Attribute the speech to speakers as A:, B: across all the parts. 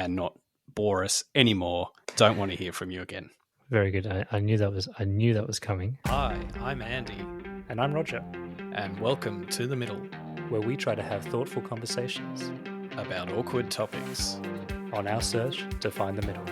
A: and not bore us anymore. Don't want to hear from you again.
B: Very good. I knew that was coming.
A: Hi, I'm Andy.
B: And I'm Roger.
A: And welcome to The Middle,
B: where we try to have thoughtful conversations
A: about awkward topics
B: on our search to find the middle.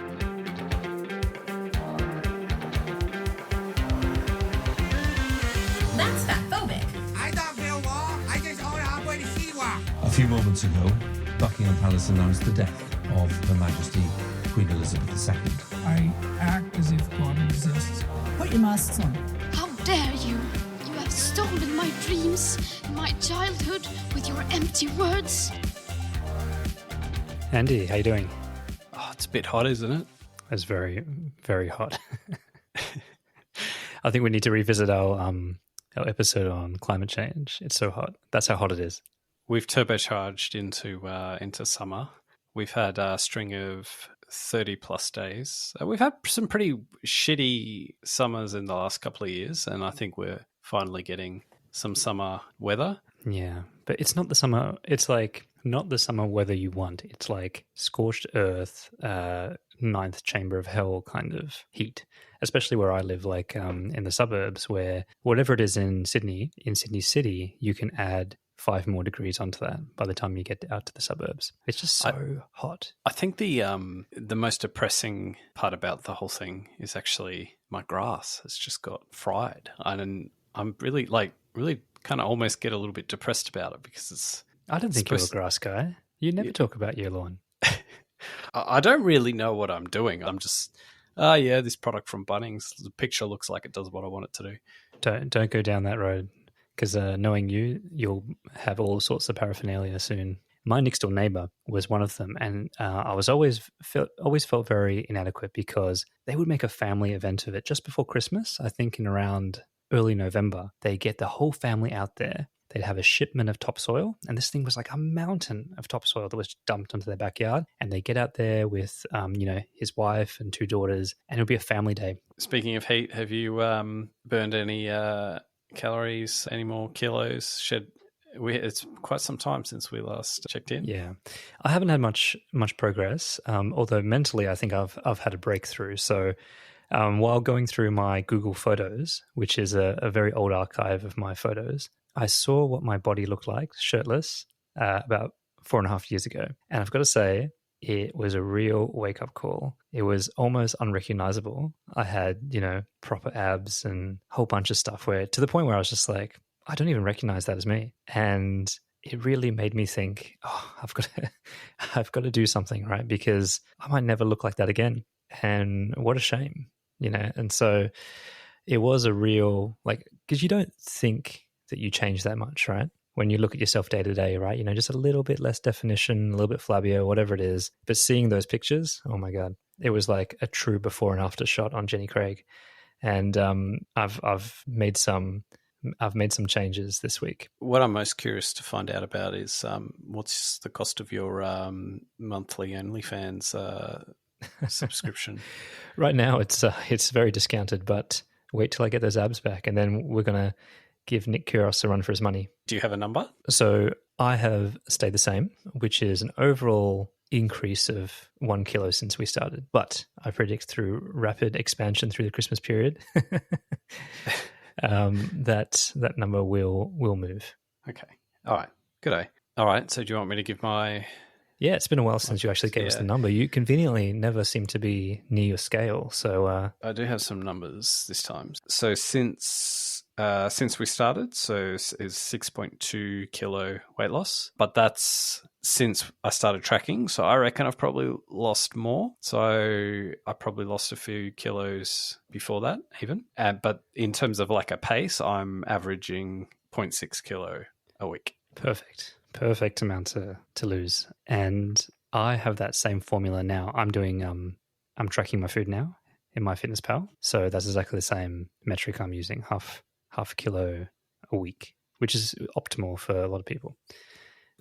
C: That's fatphobic.
D: I don't feel war. I just own halfway to Siwa.
E: A few moments ago, Buckingham Palace announced the death of Her Majesty Queen Elizabeth II.
F: I act as if God exists.
G: Put your masks on.
H: How dare you! You have stolen my dreams and my childhood with your empty words.
B: Andy, how you doing?
A: Oh, it's a bit hot, isn't it?
B: It's very, very hot. I think we need to revisit our episode on climate change. It's so hot. That's how hot it is.
A: We've turbocharged into summer. We've had a string of 30-plus days. We've had some pretty shitty summers in the last couple of years, and I think we're finally getting some summer weather.
B: Yeah, but it's not the summer. It's like not the summer weather you want. It's like scorched earth, ninth chamber of hell kind of heat, especially where I live, like in the suburbs, where whatever it is in Sydney city, you can add 5 more degrees onto that by the time you get out to the suburbs. It's just so hot.
A: I think the most depressing part about the whole thing is actually my grass has just got fried. And I'm really kind of almost get a little bit depressed about it because it's...
B: I don't think you're a grass guy. You never talk about your lawn.
A: I don't really know what I'm doing. I'm just, this product from Bunnings, the picture looks like it does what I want it to do.
B: Don't go down that road. Because knowing you, you'll have all sorts of paraphernalia soon. My next door neighbor was one of them, and I was always felt very inadequate because they would make a family event of it just before Christmas. I think in around early November, they get the whole family out there. They'd have a shipment of topsoil, and this thing was like a mountain of topsoil that was dumped onto their backyard. And they get out there with, his wife and 2 daughters, and it'll be a family day.
A: Speaking of heat, have you burned any calories, any more kilos? It's quite some time since we last checked in.
B: Yeah, I haven't had much progress. Although mentally, I think I've had a breakthrough. So while going through my Google Photos, which is a very old archive of my photos, I saw what my body looked like shirtless about 4.5 years ago, and I've got to say, it was a real wake-up call. It was almost unrecognizable. I had, proper abs and a whole bunch of stuff to the point where I was just like, I don't even recognize that as me. And it really made me think, I've got to do something, right? Because I might never look like that again. And what a shame, And so it was a real, because you don't think that you change that much, right? When you look at yourself day to day, right? Just a little bit less definition, a little bit flabbier, whatever it is. But seeing those pictures, oh my God, it was like a true before and after shot on Jenny Craig. And I've made some changes this week.
A: What I'm most curious to find out about is what's the cost of your monthly OnlyFans subscription?
B: Right now, it's very discounted, but wait till I get those abs back, and then we're gonna give Nick Kyrgios a run for his money.
A: Do you have a number?
B: So I have stayed the same, which is an overall increase of 1 kilo since we started. But I predict through rapid expansion through the Christmas period, that number will move.
A: Okay. All right. Good day. All right. So do you want me to give my...
B: Yeah, it's been a while since you actually gave us the number. You conveniently never seem to be near your scale. So
A: I do have some numbers this time. So since we started, so is 6.2 kilo weight loss, but that's since I started tracking. So I reckon I've probably lost more. So I probably lost a few kilos before that even. But in terms of like a pace, I'm averaging 0.6 kilo a week.
B: Perfect amount to lose. And I have that same formula now. I'm doing, I'm tracking my food now in MyFitnessPal. So that's exactly the same metric I'm using, half a kilo a week, which is optimal for a lot of people.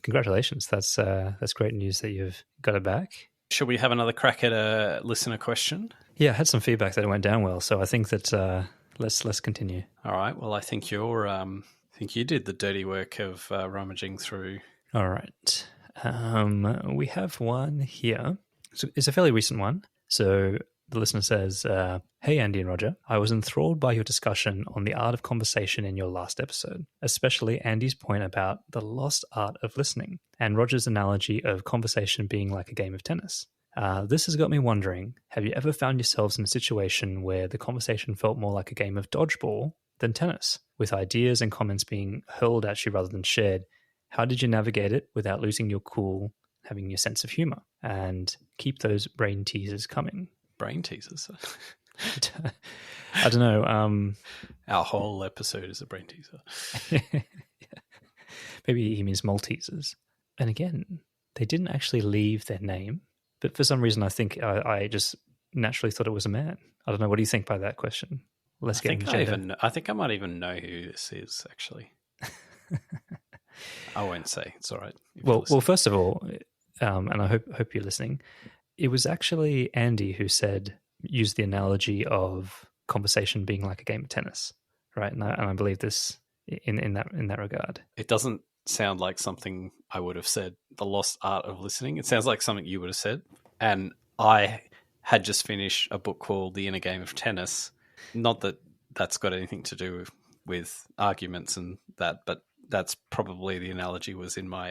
B: Congratulations. That's great news that you've got it back.
A: Should we have another crack at a listener question?
B: Yeah, I had some feedback that it went down well. So I think that let's continue.
A: All right. Well, I think you did the dirty work of rummaging through.
B: All right. We have one here. it's a fairly recent one. So the listener says, "Hey, Andy and Roger, I was enthralled by your discussion on the art of conversation in your last episode, especially Andy's point about the lost art of listening and Roger's analogy of conversation being like a game of tennis. This has got me wondering, have you ever found yourselves in a situation where the conversation felt more like a game of dodgeball than tennis, with ideas and comments being hurled at you rather than shared? How did you navigate it without losing your cool, having your sense of humor, and keep those brain teasers coming?"
A: Brain teasers.
B: I don't know.
A: Our whole episode is a brain teaser.
B: Yeah. Maybe he means Maltesers. And again, they didn't actually leave their name, but for some reason I think I just naturally thought it was a man. I don't know. What do you think by that question? Let's get into gender.
A: I think I might even know who this is, actually. I won't say. It's all right.
B: Well, first of all, and I hope you're listening, it was actually Andy who used the analogy of conversation being like a game of tennis, right? And I believe this in that regard.
A: It doesn't sound like something I would have said, the lost art of listening. It sounds like something you would have said. And I had just finished a book called The Inner Game of Tennis. Not that that's got anything to do with arguments and that, but that's probably the analogy was in my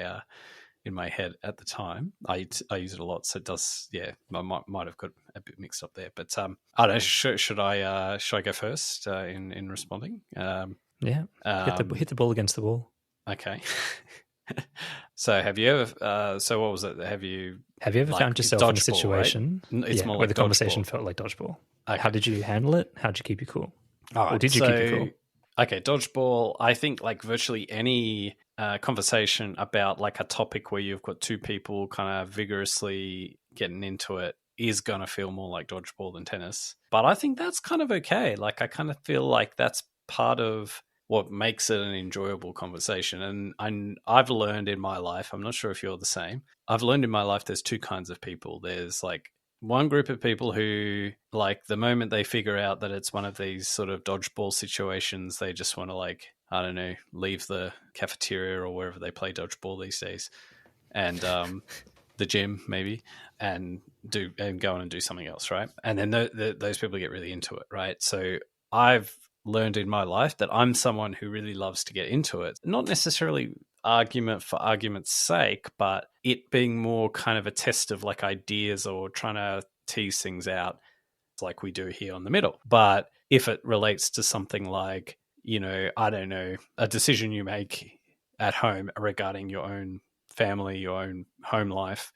A: head at the time. I use it a lot, so it does. Yeah, I might have got a bit mixed up there. But I don't know. Should I go first in responding?
B: Yeah, hit the ball against the wall.
A: Okay. So have you ever? So what was it? Have you
B: ever found yourself in a situation
A: right? More
B: where
A: like
B: the conversation felt like dodgeball? Okay. How did you handle it? How did you keep you cool?
A: All right,
B: or did you keep you cool?
A: Okay, dodgeball. I think like virtually any conversation about like a topic where you've got two people kind of vigorously getting into it is going to feel more like dodgeball than tennis. But I think that's kind of okay. Like I kind of feel like that's part of what makes it an enjoyable conversation. And I've learned in my life, I'm not sure if you're the same, I've learned in my life there's two kinds of people. There's like one group of people who, like, the moment they figure out that it's one of these sort of dodgeball situations, they just want to, like, I don't know, leave the cafeteria or wherever they play dodgeball these days, and the gym maybe, and go on and do something else, right? And then those people get really into it, right? So I've learned in my life that I'm someone who really loves to get into it, not necessarily argument for argument's sake, but it being more kind of a test of like ideas or trying to tease things out like we do here on the middle. But if it relates to something like, you know, I don't know, a decision you make at home regarding your own family, your own home life,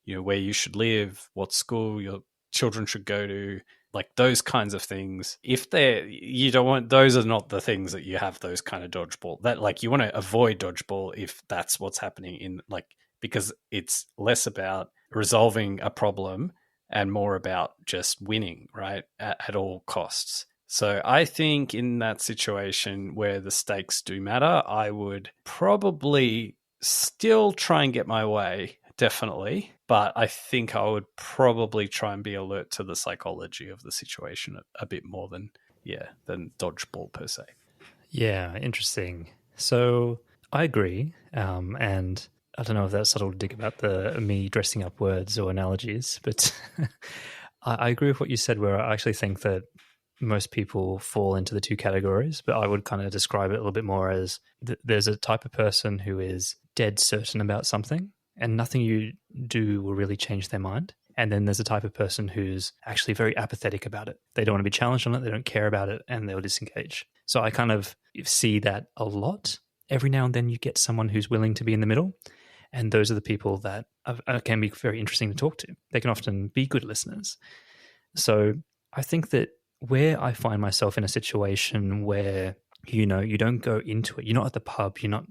A: you know, where you should live, what school your children should go to, like those kinds of things, if you don't want, those are not the things that you have those kind of dodgeball. That, like, you want to avoid dodgeball if that's what's happening in, like, because it's less about resolving a problem and more about just winning, right, at all costs. So I think in that situation where the stakes do matter, I would probably still try and get my way, definitely. But I think I would probably try and be alert to the psychology of the situation a bit more than dodgeball per se.
B: Yeah, interesting. So I agree. And I don't know if that's subtle to dig about me dressing up words or analogies, but I agree with what you said, where I actually think that most people fall into the two categories, but I would kind of describe it a little bit more as there's a type of person who is dead certain about something and nothing you do will really change their mind. And then there's a type of person who's actually very apathetic about it. They don't want to be challenged on it. They don't care about it, and they'll disengage. So I kind of see that a lot. Every now and then you get someone who's willing to be in the middle. And those are the people that can be very interesting to talk to. They can often be good listeners. So I think that where I find myself in a situation where, you know, you don't go into it, you're not at the pub, you're not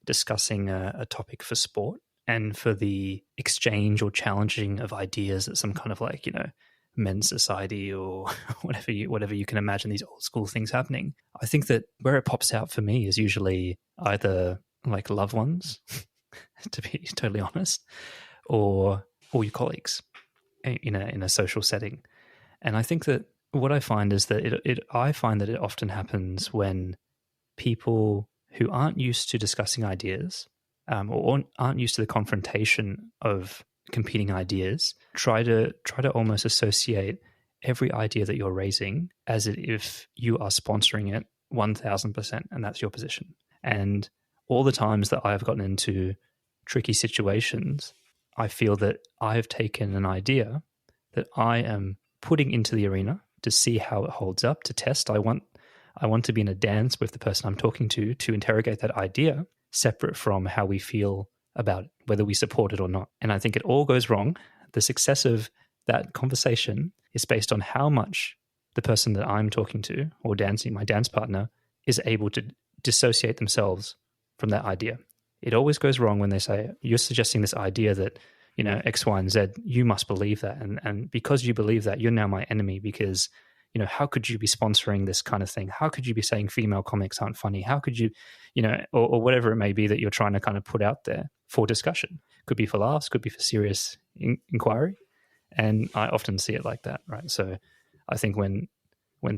B: discussing a topic for sport and for the exchange or challenging of ideas at some kind of, like, you know, men's society or whatever you can imagine these old school things happening. I think that where it pops out for me is usually either like loved ones, to be totally honest, or your colleagues in a social setting. And I think that what I find is that I find that it often happens when people who aren't used to discussing ideas or aren't used to the confrontation of competing ideas, try to almost associate every idea that you're raising as if you are sponsoring it 1000%, and that's your position. And all the times that I've gotten into tricky situations, I feel that I have taken an idea that I am putting into the arena to see how it holds up, to test. I want to be in a dance with the person I'm talking to interrogate that idea, separate from how we feel about it, whether we support it or not. And I think it all goes wrong. The success of that conversation is based on how much the person that I'm talking to or dancing, my dance partner, is able to dissociate themselves from that idea. It always goes wrong when they say, you're suggesting this idea that, X, Y, and Z, you must believe that. And because you believe that, you're now my enemy because, how could you be sponsoring this kind of thing? How could you be saying female comics aren't funny? How could you, or whatever it may be that you're trying to kind of put out there for discussion? Could be for laughs, could be for serious inquiry. And I often see it like that, right? So I think when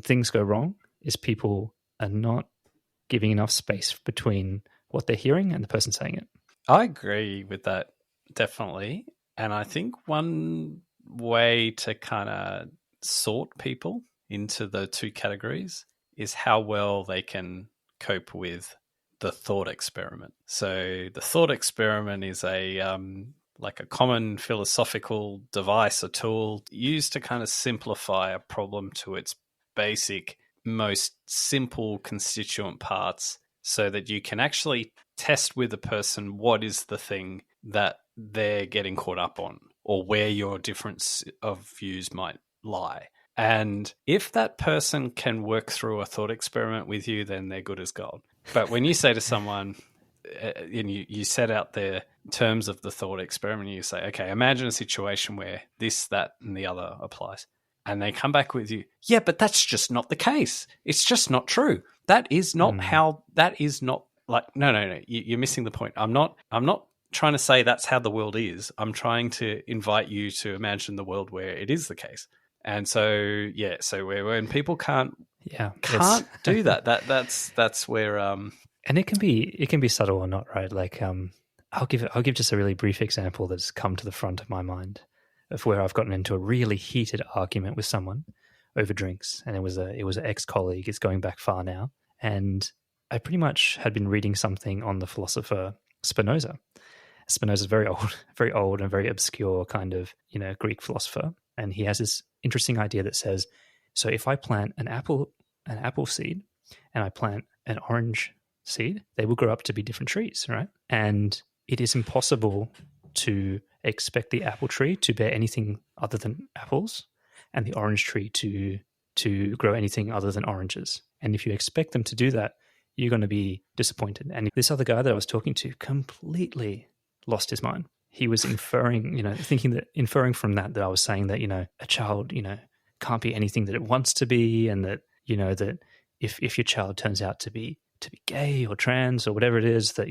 B: things go wrong is people are not giving enough space between what they're hearing and the person saying it.
A: I agree with that, definitely. And I think one way to kind of sort people into the two categories is how well they can cope with the thought experiment. So the thought experiment is like a common philosophical device, a tool used to kind of simplify a problem to its basic, most simple constituent parts so that you can actually test with a person what is the thing that they're getting caught up on or where your difference of views might lie. And if that person can work through a thought experiment with you, then they're good as gold. But when you say to someone, and you set out the terms of the thought experiment, you say, okay, imagine a situation where this, that, and the other applies. And they come back with you, yeah, but that's just not the case. It's just not true. That is not how, that is not like, no, you're missing the point. I'm not trying to say that's how the world is. I'm trying to invite you to imagine the world where it is the case. And so, so when people can't do that, that's where,
B: and it can be subtle or not, right? Like, I'll give just a really brief example that's come to the front of my mind of where I've gotten into a really heated argument with someone over drinks, and it was an ex-colleague. It's going back far now, and I pretty much had been reading something on the philosopher Spinoza. Spinoza's very old and very obscure kind of Greek philosopher, and he has this interesting idea that says, so if I plant an apple seed and I plant an orange seed, they will grow up to be different trees, right? And it is impossible to expect the apple tree to bear anything other than apples and the orange tree to grow anything other than oranges. And if you expect them to do that, you're going to be disappointed. And this other guy that I was talking to completely lost his mind. He was inferring from that I was saying that, a child, can't be anything that it wants to be, and that, that if your child turns out to be gay or trans or whatever it is, that,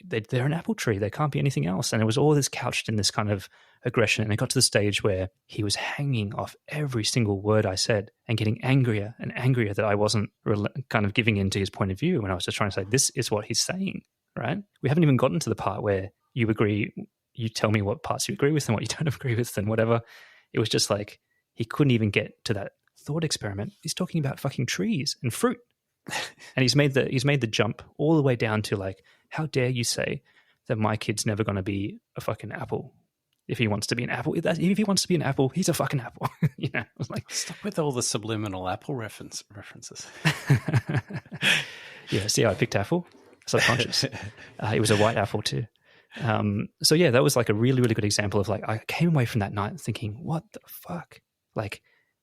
B: they're an apple tree. They can't be anything else. And it was all this couched in this kind of aggression. And it got to the stage where he was hanging off every single word I said and getting angrier and angrier that I wasn't kind of giving in to his point of view. And I was just trying to say, this is what he's saying, right? We haven't even gotten to the part where you agree, you tell me what parts you agree with and what you don't agree with and whatever. It was just like, he couldn't even get to that thought experiment. He's talking about fucking trees and fruit. And he's made the jump all the way down to like, how dare you say that my kid's never going to be a fucking apple? If he wants to be an apple, if he wants to be an apple, he's a fucking apple. I was like,
A: stop with all the subliminal apple references.
B: Yeah, see how I picked apple? Subconscious. It was a white apple too. So yeah, that was like a really, really good example of like, I came away from that night thinking, what the fuck? Like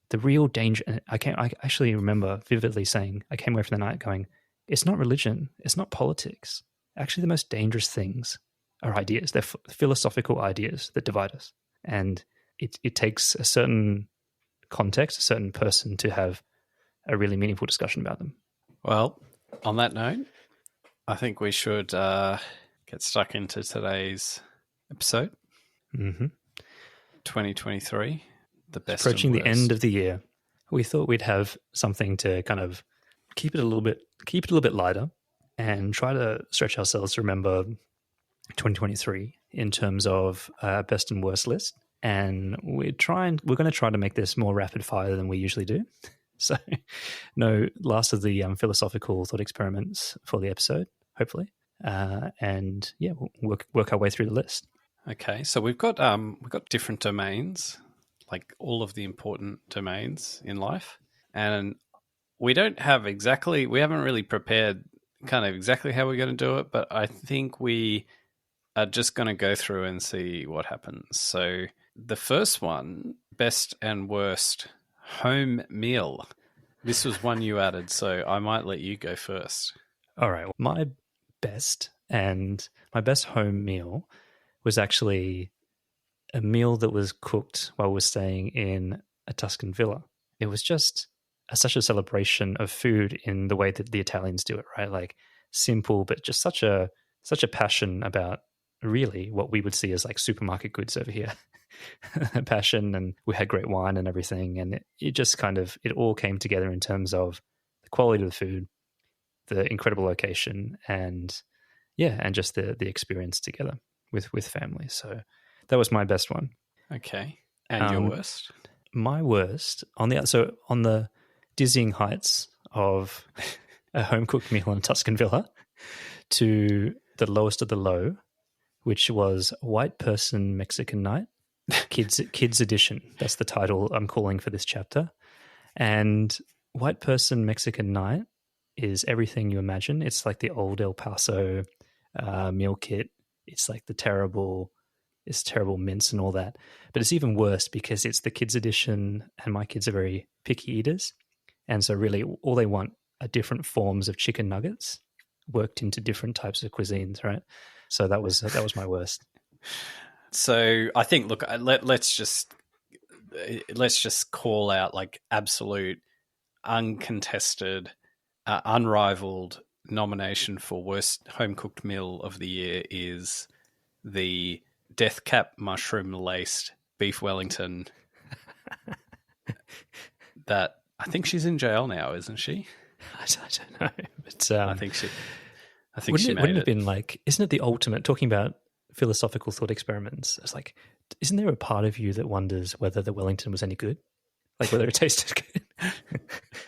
B: the real danger. And I actually remember vividly saying, I came away from the night going, it's not religion. It's not politics. Actually, the most dangerous things are ideas. They're philosophical ideas that divide us. And it takes a certain context, a certain person to have a really meaningful discussion about them.
A: Well, on that note, I think we should get stuck into today's episode.
B: Mm-hmm.
A: 2023, the best.
B: Approaching the end of the year, we thought we'd have something to kind of keep it a little bit lighter, and try to stretch ourselves to remember 2023 in terms of best and worst list, and we're going to try to make this more rapid fire than we usually do. So, no last of the philosophical thought experiments for the episode, hopefully, and yeah, we'll work our way through the list.
A: Okay, so we've got different domains, like all of the important domains in life, and we haven't really prepared kind of exactly how we're going to do it, but I think we are just going to go through and see what happens. So the first one, best and worst home meal. This was one you added, so I might let you go first.
B: All right. My best home meal was actually a meal that was cooked while we were staying in a Tuscan villa. It was just such a celebration of food in the way that the Italians do it, right? Like simple, but just such a passion about really what we would see as like supermarket goods over here. Passion, and we had great wine and everything, and it just kind of, it all came together in terms of the quality of the food, the incredible location, and just the experience together with family. So that was my best one.
A: Okay. And your worst?
B: My worst, on the dizzying heights of a home cooked meal in a Tuscan villa, to the lowest of the low, which was White Person Mexican Night, kids edition. That's the title I'm calling for this chapter. And White Person Mexican Night is everything you imagine. It's like the old El Paso meal kit. It's like the terrible mince and all that. But it's even worse because it's the kids edition, and my kids are very picky eaters. And so really all they want are different forms of chicken nuggets worked into different types of cuisines, right? So that was my worst.
A: So I think, look, let's just call out like absolute, uncontested, unrivaled nomination for worst home cooked meal of the year is the death cap mushroom laced beef Wellington. That I think she's in jail now, isn't she?
B: I don't know, but
A: I think she
B: wouldn't
A: made
B: it have
A: it.
B: been like, isn't it the ultimate, talking about philosophical thought experiments? It's like, isn't there a part of you that wonders whether the Wellington was any good? Like whether it tasted good?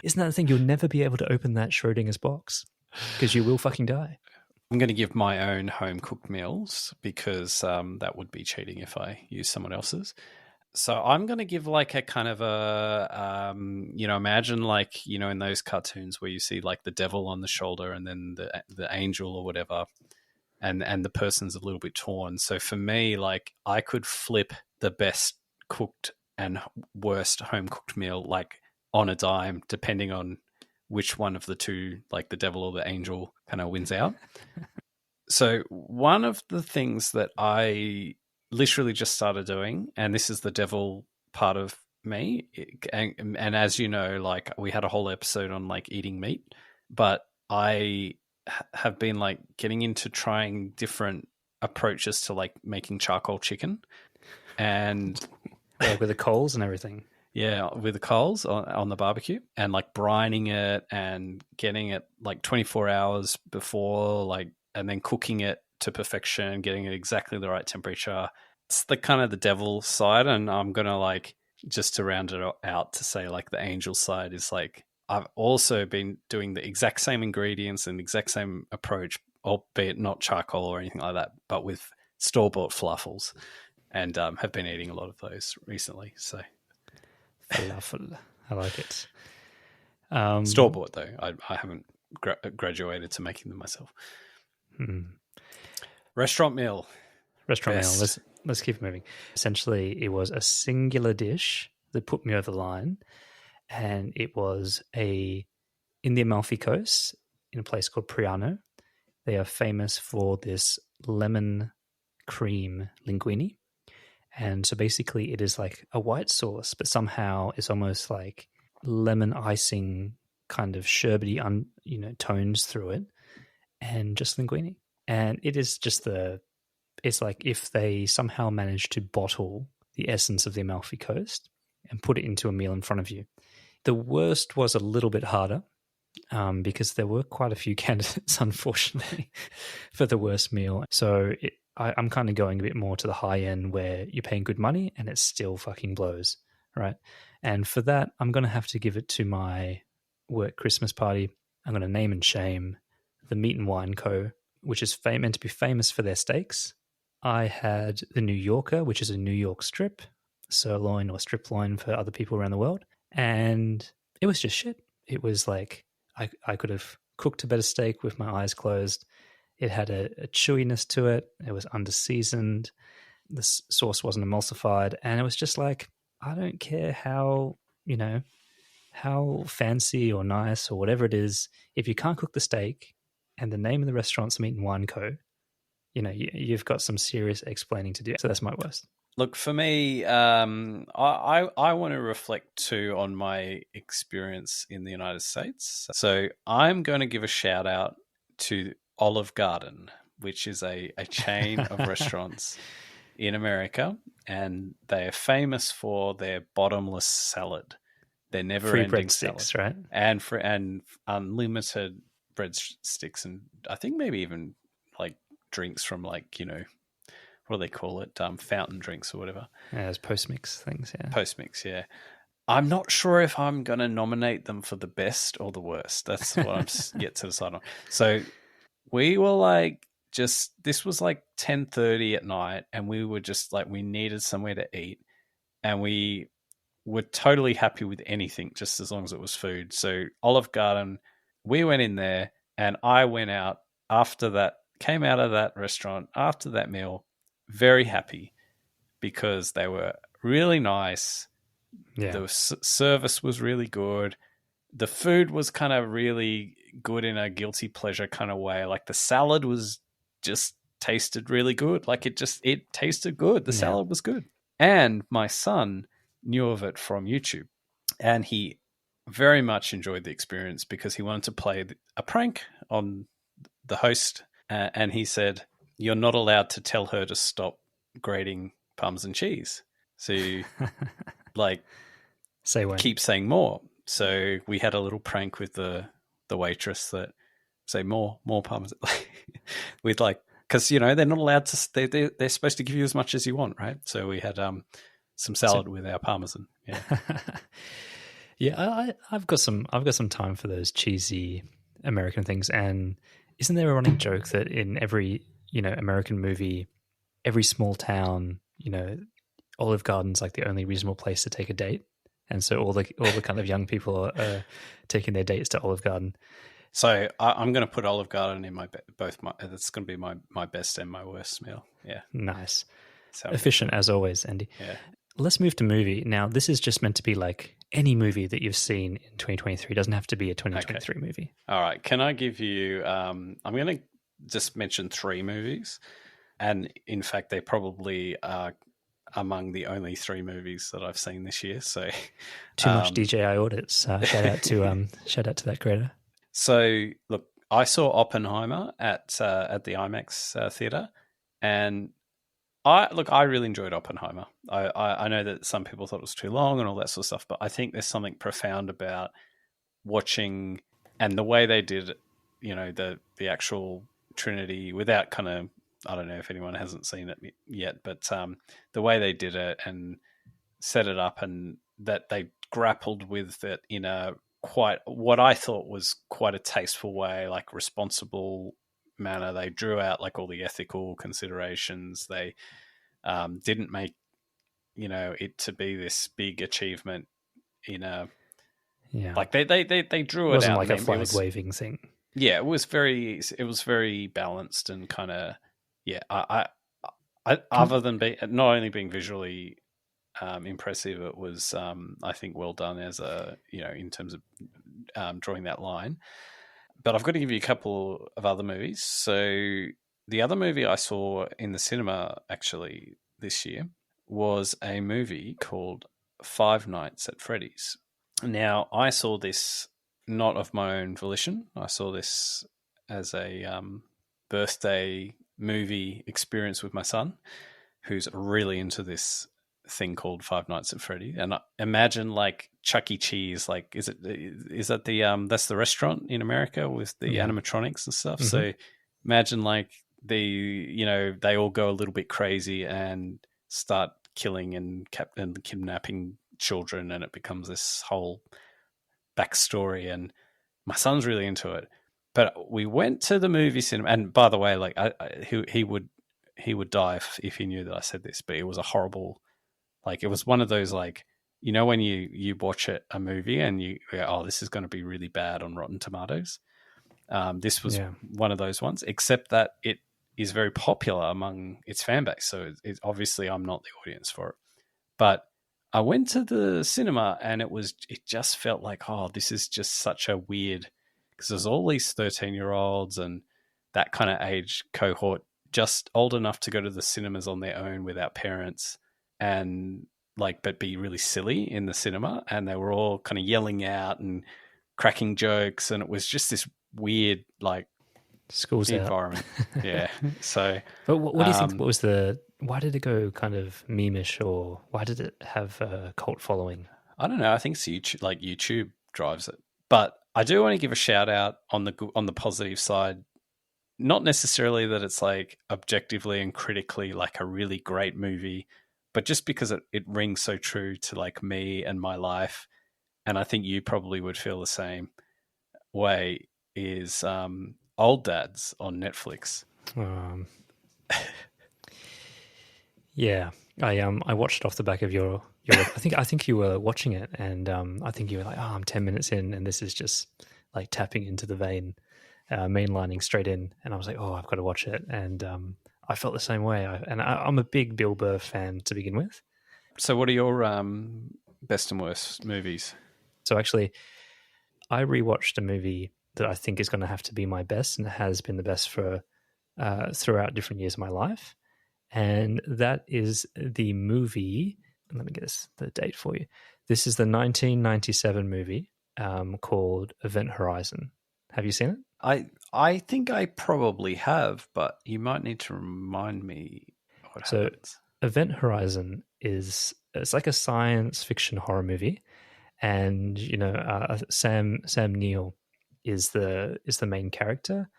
B: Isn't that the thing? You'll never be able to open that Schrodinger's box because you will fucking die.
A: I'm going to give my own home cooked meals because that would be cheating if I use someone else's. So I'm going to give like a kind of a, imagine like, in those cartoons where you see like the devil on the shoulder and then the angel or whatever, and the person's a little bit torn. So for me, like I could flip the best cooked and worst home cooked meal like on a dime, depending on which one of the two, like the devil or the angel, kind of wins out. So one of the things that I literally just started doing, and this is the devil part of me, and as you know, like we had a whole episode on like eating meat, but I have been like getting into trying different approaches to like making charcoal chicken, and
B: with the coals and everything.
A: Yeah, with the coals on the barbecue, and like brining it and getting it like 24 hours before, like, and then cooking it to perfection, getting it exactly the right temperature. It's the kind of the devil side, and I'm going to like, just to round it out to say like the angel side is like, I've also been doing the exact same ingredients and the exact same approach, albeit not charcoal or anything like that, but with store-bought falafels, and have been eating a lot of those recently, so...
B: Falafel. I like it.
A: Store-bought, though. I haven't graduated to making them myself. Restaurant meal.
B: Let's keep it moving. Essentially, it was a singular dish that put me over the line, and it was in the Amalfi Coast, in a place called Priano. They are famous for this lemon cream linguine. And so basically it is like a white sauce, but somehow it's almost like lemon icing kind of sherbety, tones through it, and just linguine. And it is just it's like if they somehow managed to bottle the essence of the Amalfi Coast and put it into a meal in front of you. The worst was a little bit harder because there were quite a few candidates, unfortunately, for the worst meal. So I'm kind of going a bit more to the high end where you're paying good money and it still fucking blows, right? And for that, I'm going to have to give it to my work Christmas party. I'm going to name and shame the Meat and Wine Co., which is meant to be famous for their steaks. I had the New Yorker, which is a New York strip, sirloin or strip loin for other people around the world. And it was just shit. It was like I could have cooked a better steak with my eyes closed. It had a chewiness to it. It was under-seasoned. The sauce wasn't emulsified. And it was just like, I don't care how, how fancy or nice or whatever it is. If you can't cook the steak and the name of the restaurant's Meat and Wine Co., you've got some serious explaining to do. So that's my worst.
A: Look, for me, I want to reflect too on my experience in the United States. So I'm going to give a shout out to Olive Garden, which is a chain of restaurants in America, and they are famous for their bottomless salad, their never-ending salad,
B: right?
A: And unlimited breadsticks, and I think maybe even like drinks from like what do they call it? Fountain drinks or whatever.
B: Yeah, there's post-mix things, yeah.
A: Post-mix, yeah. I'm not sure if I'm going to nominate them for the best or the worst. That's what I'm yet to decide on. So we were this was like 10:30 at night, and we were just like, we needed somewhere to eat, and we were totally happy with anything, just as long as it was food. So Olive Garden, we went in there, and I went out after that, came out of that restaurant after that meal, very happy because they were really nice.
B: Yeah.
A: The service was really good. The food was kind of really good in a guilty pleasure kind of way. Like the salad was just tasted really good. Like it tasted good. The salad was good. And my son knew of it from YouTube, and he very much enjoyed the experience because he wanted to play a prank on the host. And he said, "You're not allowed to tell her to stop grating Parmesan cheese. So you,
B: say when.
A: Keep saying more." So we had a little prank with the waitress that say more Parmesan with because they're not allowed to. They're supposed to give you as much as you want, right? So we had some salad with our Parmesan. Yeah,
B: yeah. I've got some time for those cheesy American things. And isn't there a running joke that in every American movie, every small town, Olive Garden's like the only reasonable place to take a date, and so all the kind of young people are taking their dates to Olive Garden.
A: So I'm going to put Olive Garden in that's going to be my best and my worst meal. Yeah,
B: nice,
A: so
B: efficient as always, Andy.
A: Yeah.
B: Let's move to movie now. This is just meant to be like any movie that you've seen in 2023. It doesn't have to be a 2023 movie.
A: All right. Can I give you? I'm going to just mention 3 movies, and in fact, they probably are among the only 3 movies that I've seen this year. So
B: too much DJI audits. Shout out to that creator.
A: So look, I saw Oppenheimer at the IMAX theater, and I really enjoyed Oppenheimer. I know that some people thought it was too long and all that sort of stuff, but I think there's something profound about watching and the way they did, the actual Trinity without kind of, I don't know if anyone hasn't seen it yet, but the way they did it and set it up, and that they grappled with it in a what I thought was quite a tasteful way, like responsible manner. They drew out like all the ethical considerations. They didn't make it to be this big achievement in a like they drew it out.
B: It wasn't like a flag waving thing.
A: Yeah, it was very balanced and kind of I other than not only being visually impressive, it was I think well done as in terms of drawing that line. But I've got to give you a couple of other movies. So the other movie I saw in the cinema actually this year was a movie called Five Nights at Freddy's. Now, I saw this not of my own volition. I saw this as a birthday movie experience with my son, who's really into this thing called Five Nights at Freddy. And I imagine like Chuck E. Cheese, like is that the that's the restaurant in America with the animatronics and stuff. Mm-hmm. So imagine like they all go a little bit crazy and start killing and kidnapping children, and it becomes this whole backstory. And my son's really into it. But we went to the movie cinema, and by the way, like he would die if he knew that I said this. But it was a horrible, like it was one of those like when you watch a movie and you go, oh, this is going to be really bad on Rotten Tomatoes. This was one of those ones, except that it is very popular among its fan base. So obviously I'm not the audience for it. But I went to the cinema and it just felt like, oh, this is just such a weird, because there's all these 13-year-olds and that kind of age cohort, just old enough to go to the cinemas on their own without parents, and but be really silly in the cinema. And they were all kind of yelling out and cracking jokes. And it was just this weird, like,
B: school's
A: environment. Yeah. So,
B: but what do you think? Why did it go kind of meme-ish, or why did it have a cult following?
A: I don't know. I think it's YouTube drives it. But I do want to give a shout out on the positive side. Not necessarily that it's like objectively and critically like a really great movie, but just because it rings so true to like me and my life, and I think you probably would feel the same way, is Old Dads on Netflix.
B: Yeah, I watched it off the back of your I think you were watching it, and I think you were like, oh, I'm 10 minutes in, and this is just like tapping into the vein, mainlining straight in, and I was like, oh, I've got to watch it, and I felt the same way. I'm a big Bill Burr fan to begin with.
A: So what are your best and worst movies?
B: So actually, I rewatched a movie that I think is going to have to be my best, and has been the best for throughout different years of my life. And that is the movie, let me guess the date for you. This is the 1997 movie called Event Horizon. Have you seen it?
A: I think I probably have, but you might need to remind me what happens.
B: Event Horizon it's like a science fiction horror movie, and Sam Neill is the main character,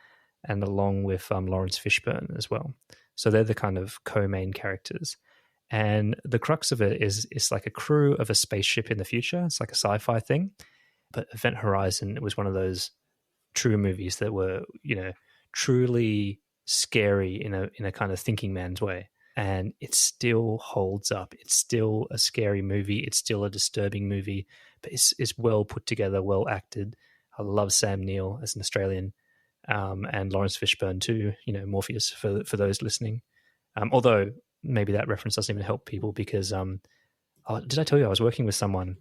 B: and along with Lawrence Fishburne as well. So they're the kind of co-main characters. And the crux of it is it's like a crew of a spaceship in the future. It's like a sci-fi thing. But Event Horizon, it was one of those true movies that were, truly scary in a kind of thinking man's way. And it still holds up. It's still a scary movie. It's still a disturbing movie, but it's well put together, well acted. I love Sam Neill as an Australian. And Lawrence Fishburne too, Morpheus for those listening. Although maybe that reference doesn't even help people, because did I tell you I was working with someone,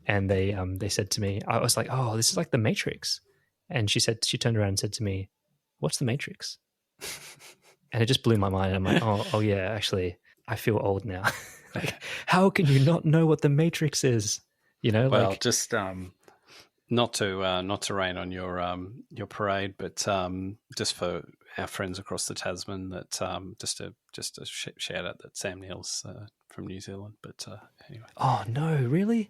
B: and they said to me, I was like, oh, this is like The Matrix, and she turned around and said to me, what's The Matrix? And it just blew my mind. I'm like, oh yeah, actually, I feel old now. Like, how can you not know what The Matrix is?
A: Well, just not to rain on your parade, but just for our friends across the Tasman, that just a shout out that Sam Neill's from New Zealand. But anyway.
B: Oh no, really?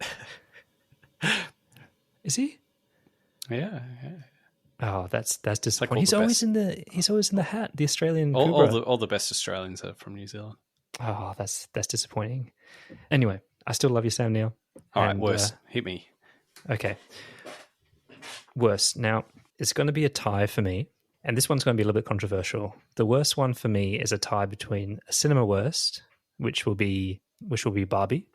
B: Is he?
A: Yeah.
B: Oh, that's disappointing. He's always in the hat. The Australian
A: all the best Australians are from New Zealand.
B: Oh, that's disappointing. Anyway, I still love you, Sam Neill.
A: All right, worst. Hit me.
B: Okay. Worst. Now, it's going to be a tie for me, and this one's going to be a little bit controversial. The worst one for me is a tie between a cinema worst, which will be Barbie,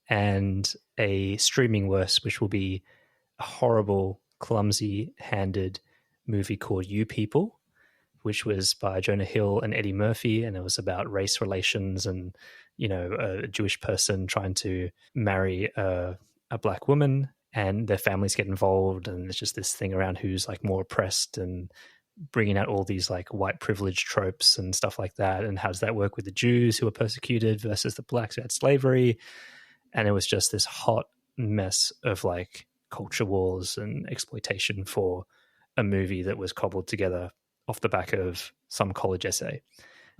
B: and a streaming worst, which will be a horrible, clumsy-handed movie called You People, which was by Jonah Hill and Eddie Murphy, and it was about race relations and, a Jewish person trying to marry a black woman, and their families get involved, and there's just this thing around who's like more oppressed, and bringing out all these like white privilege tropes and stuff like that, and how does that work with the Jews who are persecuted versus the blacks who had slavery. And it was just this hot mess of like culture wars and exploitation for a movie that was cobbled together off the back of some college essay.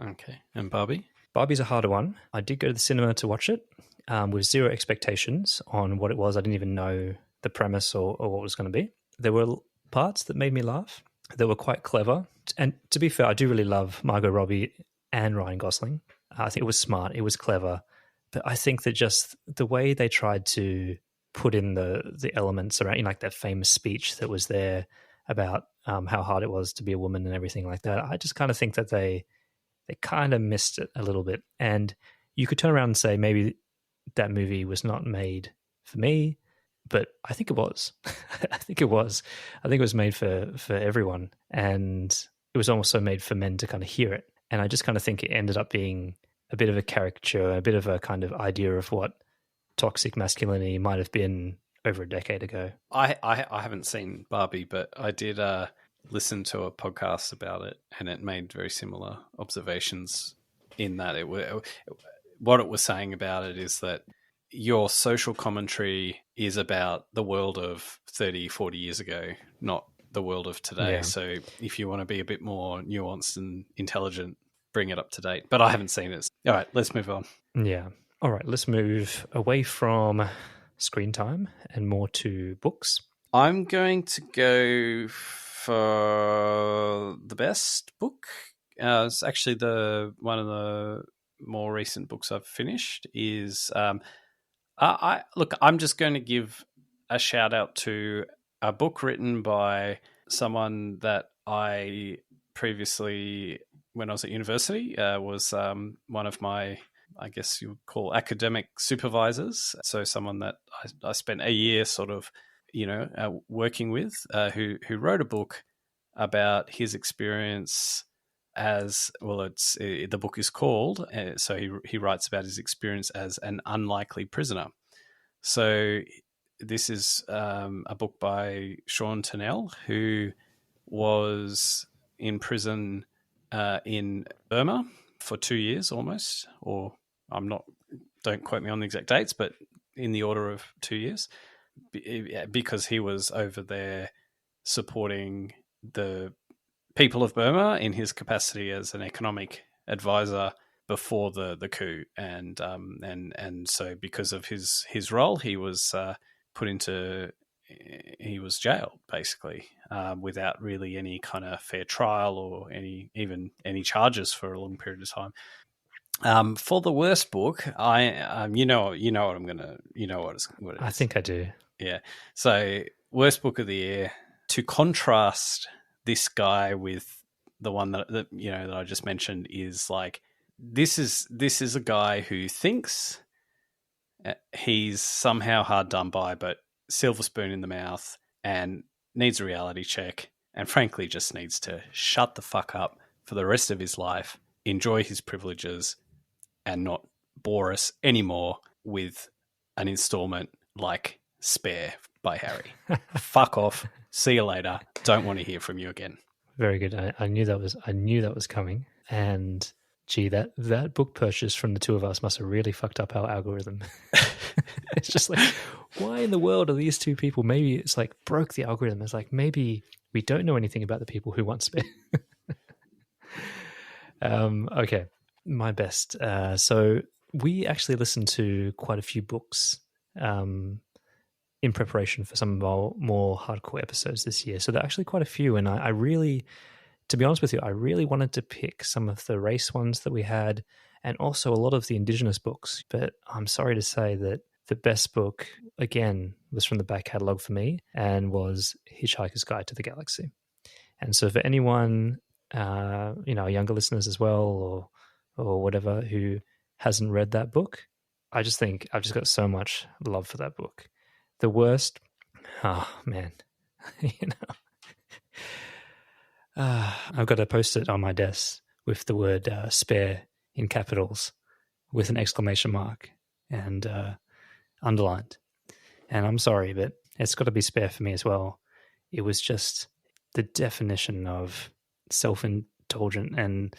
A: Okay. And Barbie?
B: Barbie's a harder one. I did go to the cinema to watch it with zero expectations on what it was. I didn't even know the premise or what it was going to be. There were parts that made me laugh. that were quite clever. And to be fair, I do really love Margot Robbie and Ryan Gosling. I think it was smart, it was clever, but I think that just the way they tried to put in the elements around, like that famous speech that was there about how hard it was to be a woman and everything like that. I just kind of think that they kind of missed it a little bit. And you could turn around and say maybe that movie was not made for me, but I think it was. I think it was. I think it was made for everyone, and it was also made for men to kind of hear it. And I just kind of think it ended up being a bit of a caricature, a bit of a kind of idea of what toxic masculinity might have been over a decade ago.
A: I haven't seen Barbie, but I did listen to a podcast about it, and it made very similar observations in that what it was saying about it is that your social commentary is about the world of 30, 40 years ago, not the world of today.
B: Yeah.
A: So if you want to be a bit more nuanced and intelligent, bring it up to date. But I haven't seen it. All right, let's move on.
B: Yeah. All right, let's move away from screen time and more to books.
A: I'm going to go for the best book. It's actually one of the more recent books I've finished is I'm just going to give a shout out to a book written by someone that I previously, when I was at university, was one of my, I guess you would call, academic supervisors. So someone that I spent a year sort of, working with, who wrote a book about his experience as well. The book is called, so he writes about his experience as an unlikely prisoner. So this is a book by Sean Tennell, who was in prison in Burma for 2 years almost, or don't quote me on the exact dates, but in the order of 2 years, because he was over there supporting the people of Burma in his capacity as an economic advisor before the coup, and so because of his role, he was he was jailed basically, without really any kind of fair trial or any charges for a long period of time. For the worst book, what I'm gonna, what it is.
B: I think I do.
A: Yeah. So worst book of the year, to contrast this guy with the one that I just mentioned, is like, this is a guy who thinks he's somehow hard done by, but silver spoon in the mouth, and needs a reality check, and frankly just needs to shut the fuck up for the rest of his life, enjoy his privileges, and not bore us anymore with an installment like Spare by Harry. Fuck off. See you later. Don't want to hear from you again.
B: Very good. I knew that was coming. And gee, that book purchase from the two of us must have really fucked up our algorithm. It's just like, why in the world are these two people? Maybe it's like broke the algorithm. It's like, maybe we don't know anything about the people who want Spare. Okay, my best. So we actually listened to quite a few books in preparation for some of our more hardcore episodes this year. So there are actually quite a few, and I really, to be honest with you, I really wanted to pick some of the race ones that we had, and also a lot of the Indigenous books. But I'm sorry to say that the best book, again, was from the back catalogue for me, and was Hitchhiker's Guide to the Galaxy. And so for anyone, younger listeners as well, or whatever, who hasn't read that book, I just think I've just got so much love for that book. The worst, oh man, I've got to post it on my desk with the word spare in capitals with an exclamation mark and underlined. And I'm sorry, but it's got to be Spare for me as well. It was just the definition of self-indulgent, and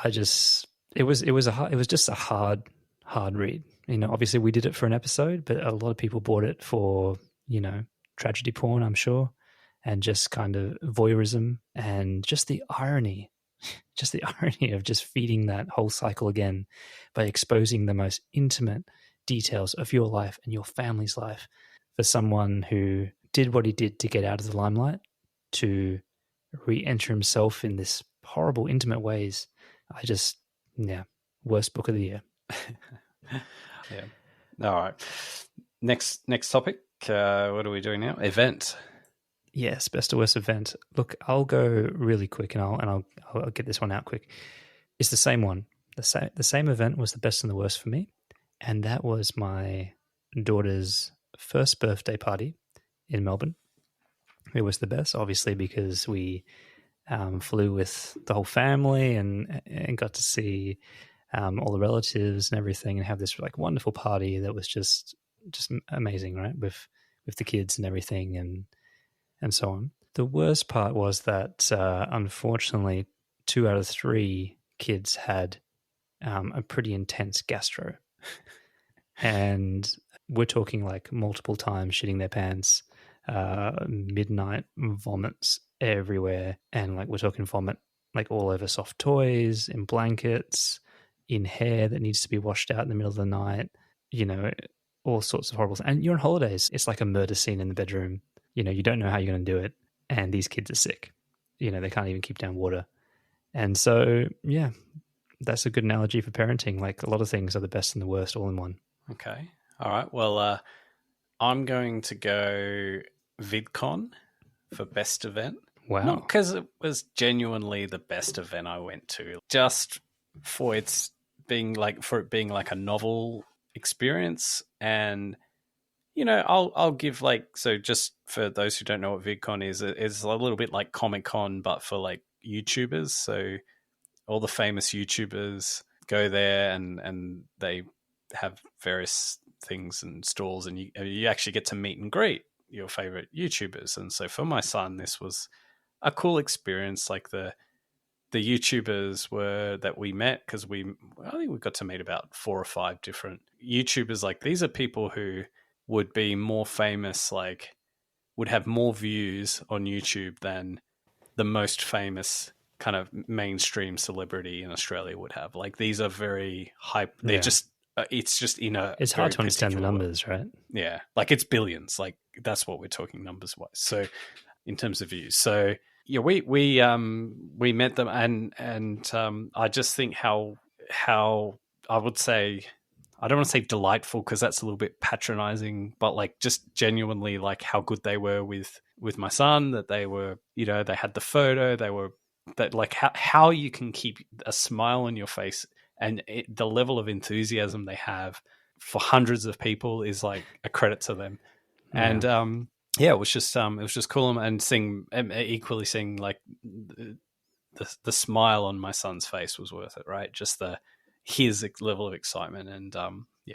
B: it was just a hard read. Obviously we did it for an episode, but a lot of people bought it for, tragedy porn, I'm sure, and just kind of voyeurism, and just the irony of just feeding that whole cycle again by exposing the most intimate details of your life and your family's life for someone who did what he did to get out of the limelight, to re-enter himself in this horrible, intimate ways. Worst book of the year.
A: Yeah. All right. Next topic. What are we doing now? Event.
B: Yes, best or worst event. Look, I'll go really quick, and I'll get this one out quick. It's the same one. The same event was the best and the worst for me, and that was my daughter's first birthday party in Melbourne. It was the best, obviously, because we flew with the whole family and got to see all the relatives and everything, and have this like wonderful party that was just amazing, right? With the kids and everything, and so on. The worst part was that unfortunately 2 out of 3 kids had a pretty intense gastro. And we're talking like multiple times shitting their pants, midnight vomits everywhere. And like we're talking vomit like all over soft toys, in blankets, in hair that needs to be washed out in the middle of the night, all sorts of horrible things. And you're on holidays. It's like a murder scene in the bedroom. You don't know how you're going to do it. And these kids are sick. They can't even keep down water. And so, yeah, that's a good analogy for parenting. Like a lot of things are the best and the worst all in one.
A: Okay. All right. Well, I'm going to go VidCon for best event.
B: Wow.
A: Not because it was genuinely the best event I went to, just for it being like a novel experience. And I'll give so just for those who don't know what VidCon is, it's a little bit like Comic-Con, but for like YouTubers. So all the famous YouTubers go there and they have various things and stalls, and you actually get to meet and greet your favorite YouTubers. And so for my son, this was a cool experience. Like the YouTubers that we met, because I think we got to meet about 4 or 5 different YouTubers. Like these are people who would be more famous, like would have more views on YouTube than the most famous kind of mainstream celebrity in Australia would have. Like these are very hype. They're just, it's just
B: it's hard to understand the numbers, right?
A: Yeah. Like it's billions. Like that's what we're talking numbers wise. So in terms of views. So yeah, we met them and I just think how I would say, I don't want to say delightful because that's a little bit patronizing, but like just genuinely like how good they were with my son, that they were, they had the photo, that like how you can keep a smile on your face, and the level of enthusiasm they have for hundreds of people is like a credit to them. Yeah. And it was just cool, and equally seeing like the smile on my son's face was worth it, right? Just his level of excitement, and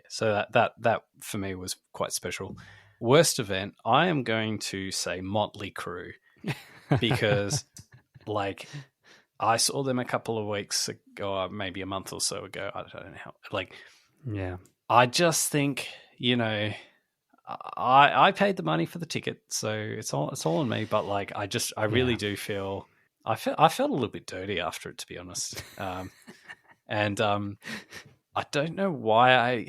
A: so that for me was quite special. Worst event, I am going to say Motley Crue, because like I saw them a couple of weeks ago, maybe a month or so ago. I don't know how. Like,
B: yeah,
A: I just think I paid the money for the ticket, so it's all on me. But like, I really do feel I felt a little bit dirty after it, to be honest. And I don't know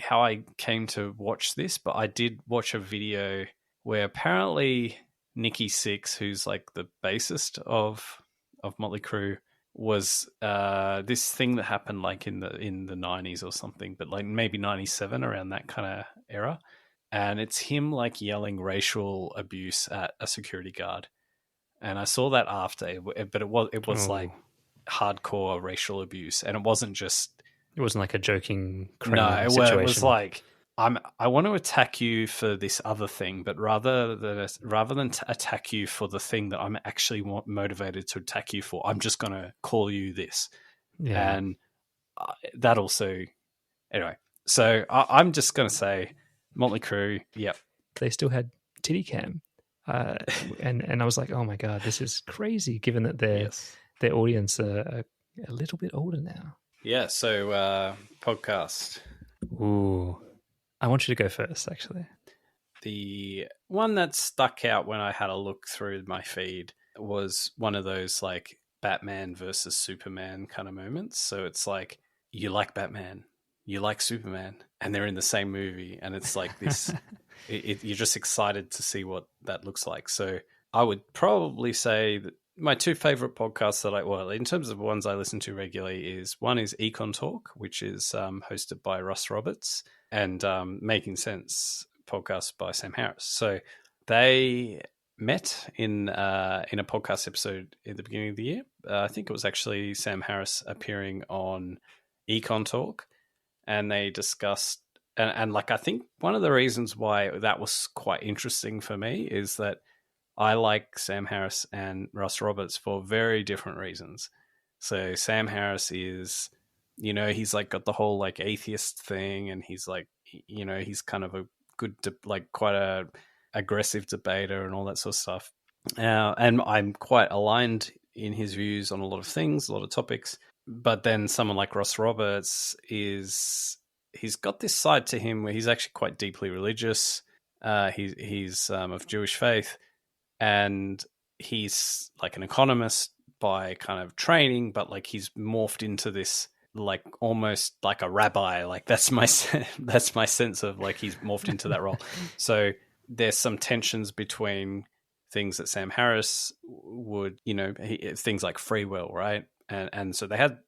A: how I came to watch this, but I did watch a video where apparently Nikki Sixx, who's like the bassist of Motley Crue, was this thing that happened like in the 90s or something, but like maybe 97, around that kind of era. And it's him like yelling racial abuse at a security guard. And I saw that after, but it was like hardcore racial abuse, and it wasn't
B: like a joking
A: situation. It was like, I want to attack you for this other thing, but rather than attack you for the thing that I'm actually motivated to attack you for, I'm just going to call you this. Yeah. And that also, anyway. So I'm just going to say Motley Crue. Yep,
B: they still had titty cam, and I was like, oh my god, this is crazy. Given that their audience are a little bit older now.
A: Yeah. So podcast.
B: Ooh. I want you to go first, actually.
A: The one that stuck out when I had a look through my feed was one of those like Batman versus Superman kind of moments. So it's like, you like Batman, you like Superman, and they're in the same movie. And it's like this, you're just excited to see what that looks like. So I would probably say that my two favorite podcasts that in terms of ones I listen to regularly, one is Econ Talk, which is hosted by Russ Roberts, and Making Sense podcast by Sam Harris. So they met in a podcast episode in the beginning of the year. I think it was actually Sam Harris appearing on Econ Talk, and they discussed and like I think one of the reasons why that was quite interesting for me is that I like Sam Harris and Russ Roberts for very different reasons. So Sam Harris is, he's like got the whole like atheist thing, and he's like, he's kind of a good, like quite a aggressive debater and all that sort of stuff. And I'm quite aligned in his views on a lot of things, a lot of topics. But then someone like Russ Roberts he's got this side to him where he's actually quite deeply religious. He's of Jewish faith. And he's like an economist by kind of training, but like he's morphed into this like almost like a rabbi. Like that's my sense of like he's morphed into that role. So there's some tensions between things that Sam Harris would, things like free will, right? And so they had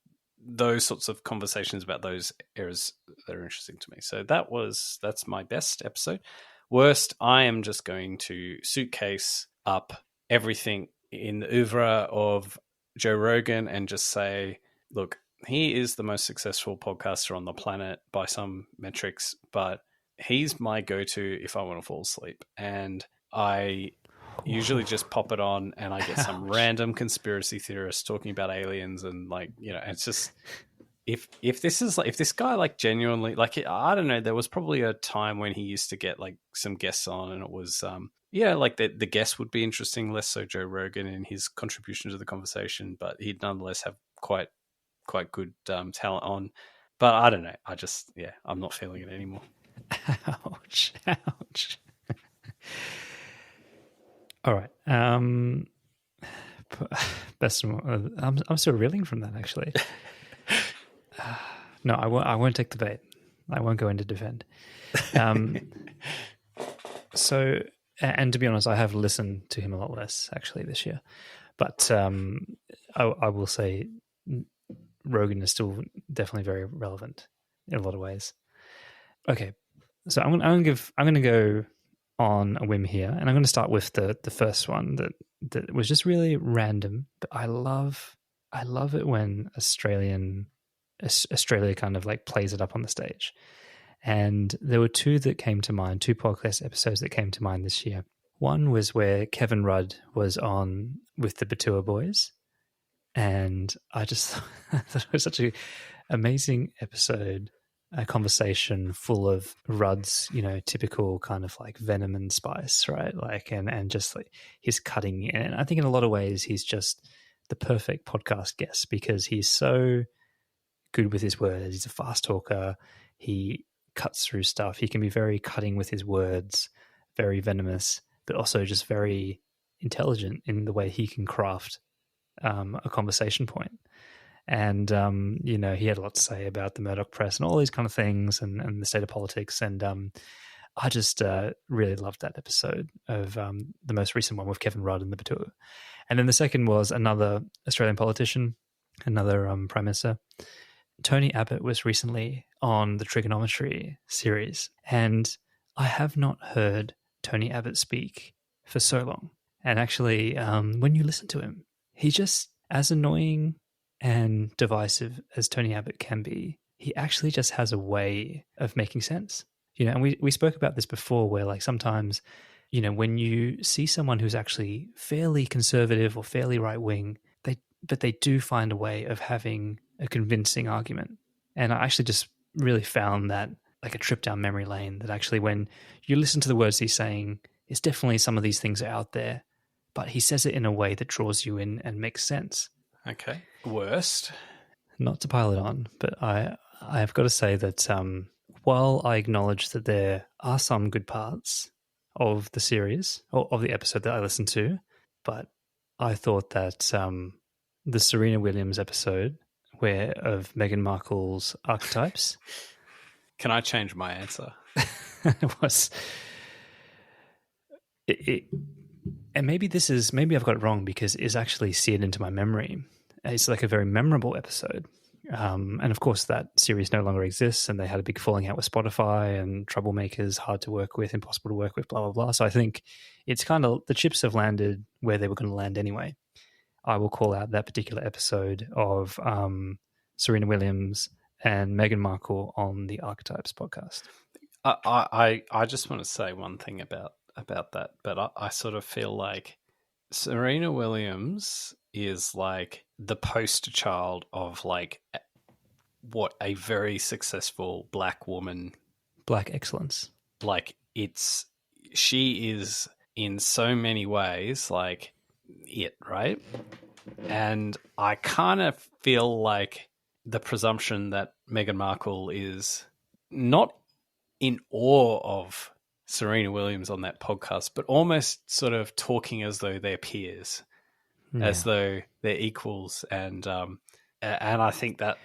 A: those sorts of conversations about those areas that are interesting to me. So that's my best episode. Worst, I am just going to suitcase up everything in the oeuvre of Joe Rogan and just say, look, he is the most successful podcaster on the planet by some metrics, but he's my go-to if I want to fall asleep. And I usually just pop it on and I get some random conspiracy theorist talking about aliens and like, it's just... If this guy like genuinely like I don't know, there was probably a time when he used to get like some guests on and it was like the guest would be interesting, less so Joe Rogan and his contribution to the conversation, but he'd nonetheless have quite good talent on. But I don't know, I'm not feeling it anymore.
B: Ouch. All right, best I'm still reeling from that actually. No, I won't take the bait. I won't go in to defend. So, and to be honest, I have listened to him a lot less actually this year. But I will say Rogan is still definitely very relevant in a lot of ways. Okay, so I'm going to go on a whim here, and I'm going to start with the first one that was just really random. But I love it when Australia kind of like plays it up on the stage. And there were two podcast episodes that came to mind this year. One was where Kevin Rudd was on with the Batua Boys. And I just thought it was such an amazing episode, a conversation full of Rudd's, typical kind of like venom and spice, right? Like, and just like his cutting. And I think in a lot of ways, he's just the perfect podcast guest because he's so good with his words. He's a fast talker. He cuts through stuff. He can be very cutting with his words, very venomous, but also just very intelligent in the way he can craft a conversation point. And, he had a lot to say about the Murdoch press and all these kind of things and the state of politics. And I just really loved that episode of the most recent one with Kevin Rudd and the Batua. And then the second was another Australian politician, another Prime Minister. Tony Abbott was recently on the Trigonometry series, and I have not heard Tony Abbott speak for so long. And actually, when you listen to him, he's just as annoying and divisive as Tony Abbott can be. He actually just has a way of making sense. And we spoke about this before where like sometimes, when you see someone who's actually fairly conservative or fairly right-wing, but they do find a way of having a convincing argument. And I actually just really found that like a trip down memory lane, that actually when you listen to the words he's saying, it's definitely some of these things are out there, but he says it in a way that draws you in and makes sense.
A: Okay. Worst?
B: Not to pile it on, but I've got to say that while I acknowledge that there are some good parts of the series, or of the episode that I listened to, but I thought that the Serena Williams episode of Meghan Markle's archetypes.
A: Can I change my answer?
B: was it and maybe I've got it wrong because it's actually seared into my memory. It's like a very memorable episode. And of course, that series no longer exists, and they had a big falling out with Spotify and troublemakers, hard to work with, impossible to work with, blah, blah, blah. So I think it's kind of the chips have landed where they were going to land anyway. I will call out that particular episode of Serena Williams and Meghan Markle on the Archetypes podcast.
A: I just want to say one thing about that, but I sort of feel like Serena Williams is like the poster child of like what a very successful black woman,
B: black excellence.
A: Like she is in so many ways like it, right? And I kind of feel like the presumption that Meghan Markle is not in awe of Serena Williams on that podcast, but almost sort of talking as though they're peers, as though they're equals, and I think that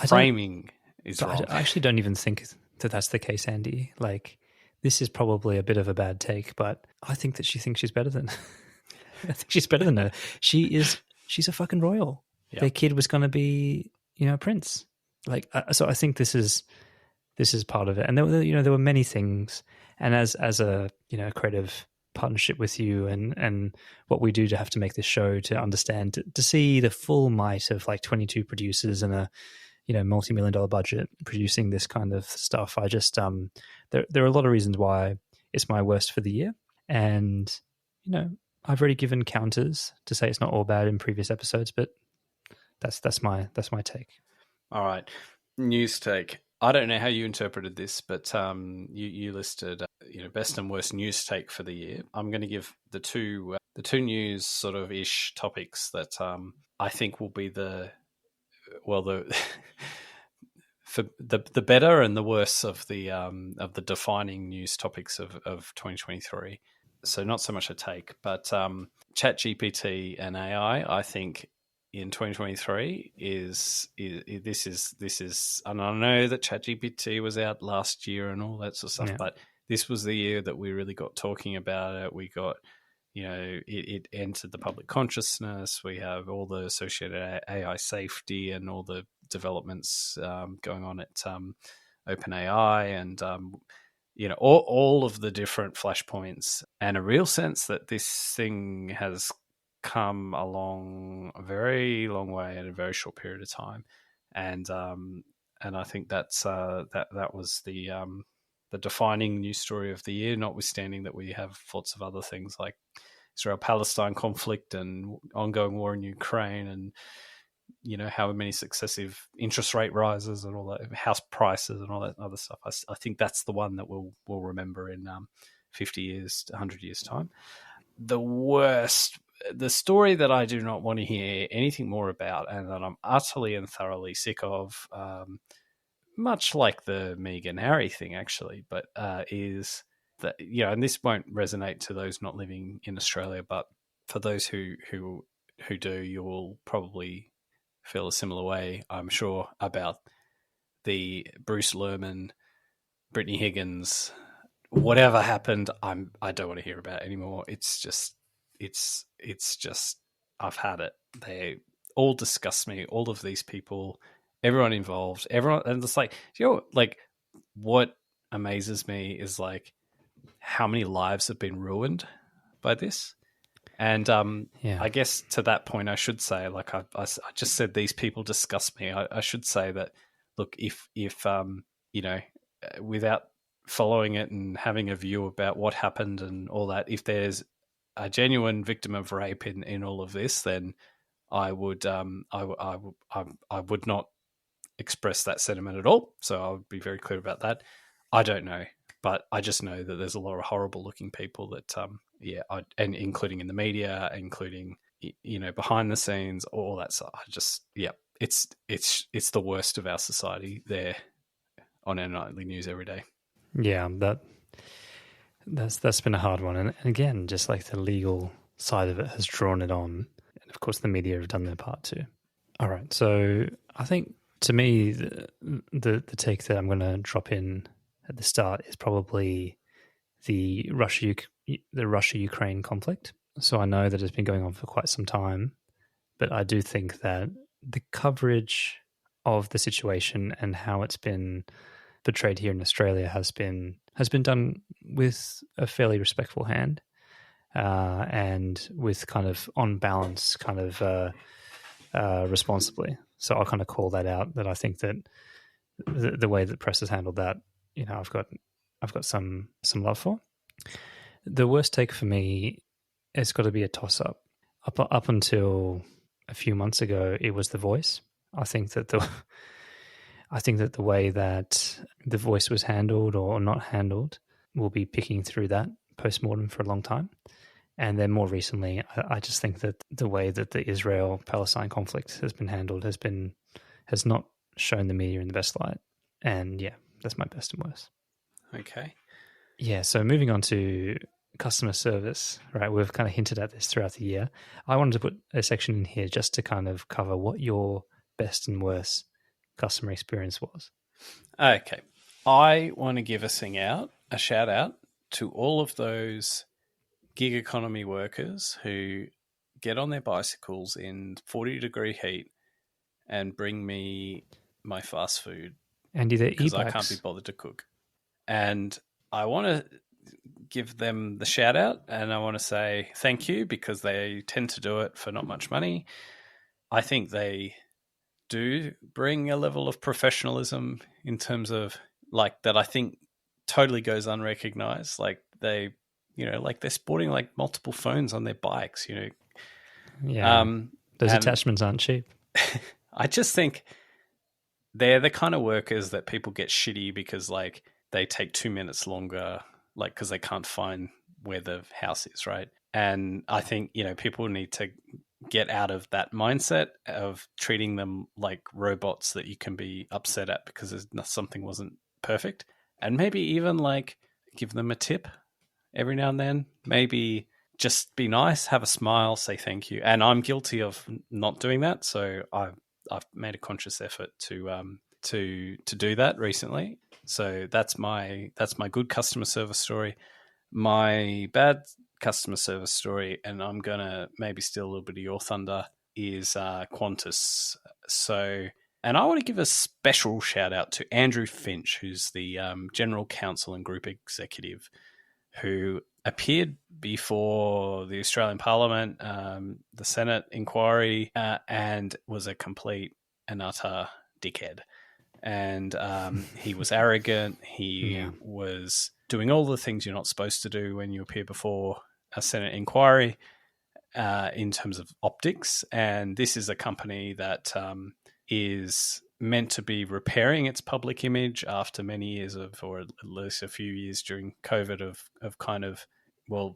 A: framing is wrong.
B: I actually don't even think that that's the case, Andy. Like, this is probably a bit of a bad take, but I think that she thinks she's better than. I think she's better than her. She's a fucking royal. Yep. Their kid was going to be, a prince. Like, so I think this is part of it. And there were many things. And as a creative partnership with you and what we do to have to make this show, to understand, to see the full might of like 22 producers and a multi-million-dollar budget producing this kind of stuff. I just there are a lot of reasons why it's my worst for the year. And I've already given counters to say it's not all bad in previous episodes, but that's my take.
A: All right, news take. I don't know how you interpreted this, but you listed best and worst news take for the year. I'm going to give the two news sort of ish topics that I think will be the for the better and the worse of the defining news topics of 2023. So not so much a take, but ChatGPT and AI, I think in 2023 is this is, and I know that ChatGPT was out last year and all that sort of stuff, but this was the year that we really got talking about it. We got, it entered the public consciousness. We have all the associated AI safety and all the developments going on at OpenAI and all of the different flashpoints, and a real sense that this thing has come along a very long way in a very short period of time, and I think that's that was the defining news story of the year. Notwithstanding that we have lots of other things like Israel-Palestine conflict and ongoing war in Ukraine, and how many successive interest rate rises and all that, house prices and all that other stuff. I think that's the one that we'll remember in 50 years, 100 years time. The story that I do not want to hear anything more about, and that I'm utterly and thoroughly sick of, much like the Meghan Harry thing actually, but is that, and this won't resonate to those not living in Australia, but for those who do, you will probably feel a similar way, I'm sure, about the Bruce Lerman, Brittany Higgins, whatever happened. I don't want to hear about it anymore. It's just I've had it. They all disgust me. All of these people, everyone involved, and it's like, like what amazes me is like how many lives have been ruined by this. And I guess to that point, I should say, like I just said, these people disgust me. I should say that, look, if without following it and having a view about what happened and all that, if there's a genuine victim of rape in all of this, then I would not express that sentiment at all. So I would be very clear about that. I don't know, but I just know that there's a lot of horrible looking people that and including in the media, including behind the scenes, all that stuff. It's the worst of our society there on our nightly news every day.
B: Yeah, that's been a hard one, and again, just like the legal side of it has drawn it on, and of course the media have done their part too. All right, so I think to me the take that I'm going to drop in at the start is probably the Russia-Ukraine conflict. so I know that it's been going on for quite some time, but I do think that the coverage of the situation and how it's been portrayed here in Australia has been done with a fairly respectful hand, and with kind of on balance, kind of responsibly. So I'll kind of call that out. That I think that the way that press has handled that, I've got some love for. The worst take for me, it's got to be a toss up. Up until a few months ago, it was The Voice. I think that the way that The Voice was handled or not handled, we'll be picking through that post-mortem for a long time. And then more recently, I just think that the way that the Israel-Palestine conflict has been handled has not shown the media in the best light. And yeah, that's my best and worst.
A: Okay.
B: Yeah, so moving on to customer service, right? We've kind of hinted at this throughout the year. I wanted to put a section in here just to kind of cover what your best and worst customer experience was.
A: Okay. I want to give a shout out to all of those gig economy workers who get on their bicycles in 40-degree heat and bring me my fast food.
B: And do their
A: because
B: e-bikes.
A: I can't be bothered to cook. And I want to give them the shout out, and I want to say thank you, because they tend to do it for not much money. I think they do bring a level of professionalism in terms of that I think totally goes unrecognized. They're sporting multiple phones on their bikes,
B: Yeah. Those attachments aren't cheap.
A: I just think they're the kind of workers that people get shitty because they take 2 minutes longer, because they can't find where the house is, right? And I think, people need to get out of that mindset of treating them like robots that you can be upset at because something wasn't perfect. And maybe even give them a tip every now and then. Maybe just be nice, have a smile, say thank you. And I'm guilty of not doing that, so I've made a conscious effort to do that recently. So that's my good customer service story. My bad customer service story, and I'm gonna maybe steal a little bit of your thunder, is Qantas. So, and I want to give a special shout out to Andrew Finch, who's the General Counsel and Group Executive, who appeared before the Australian Parliament, the Senate inquiry, and was a complete and utter dickhead. And he was arrogant. He was doing all the things you're not supposed to do when you appear before a Senate inquiry in terms of optics. And this is a company that is meant to be repairing its public image after many years or at least a few years during COVID of kind of,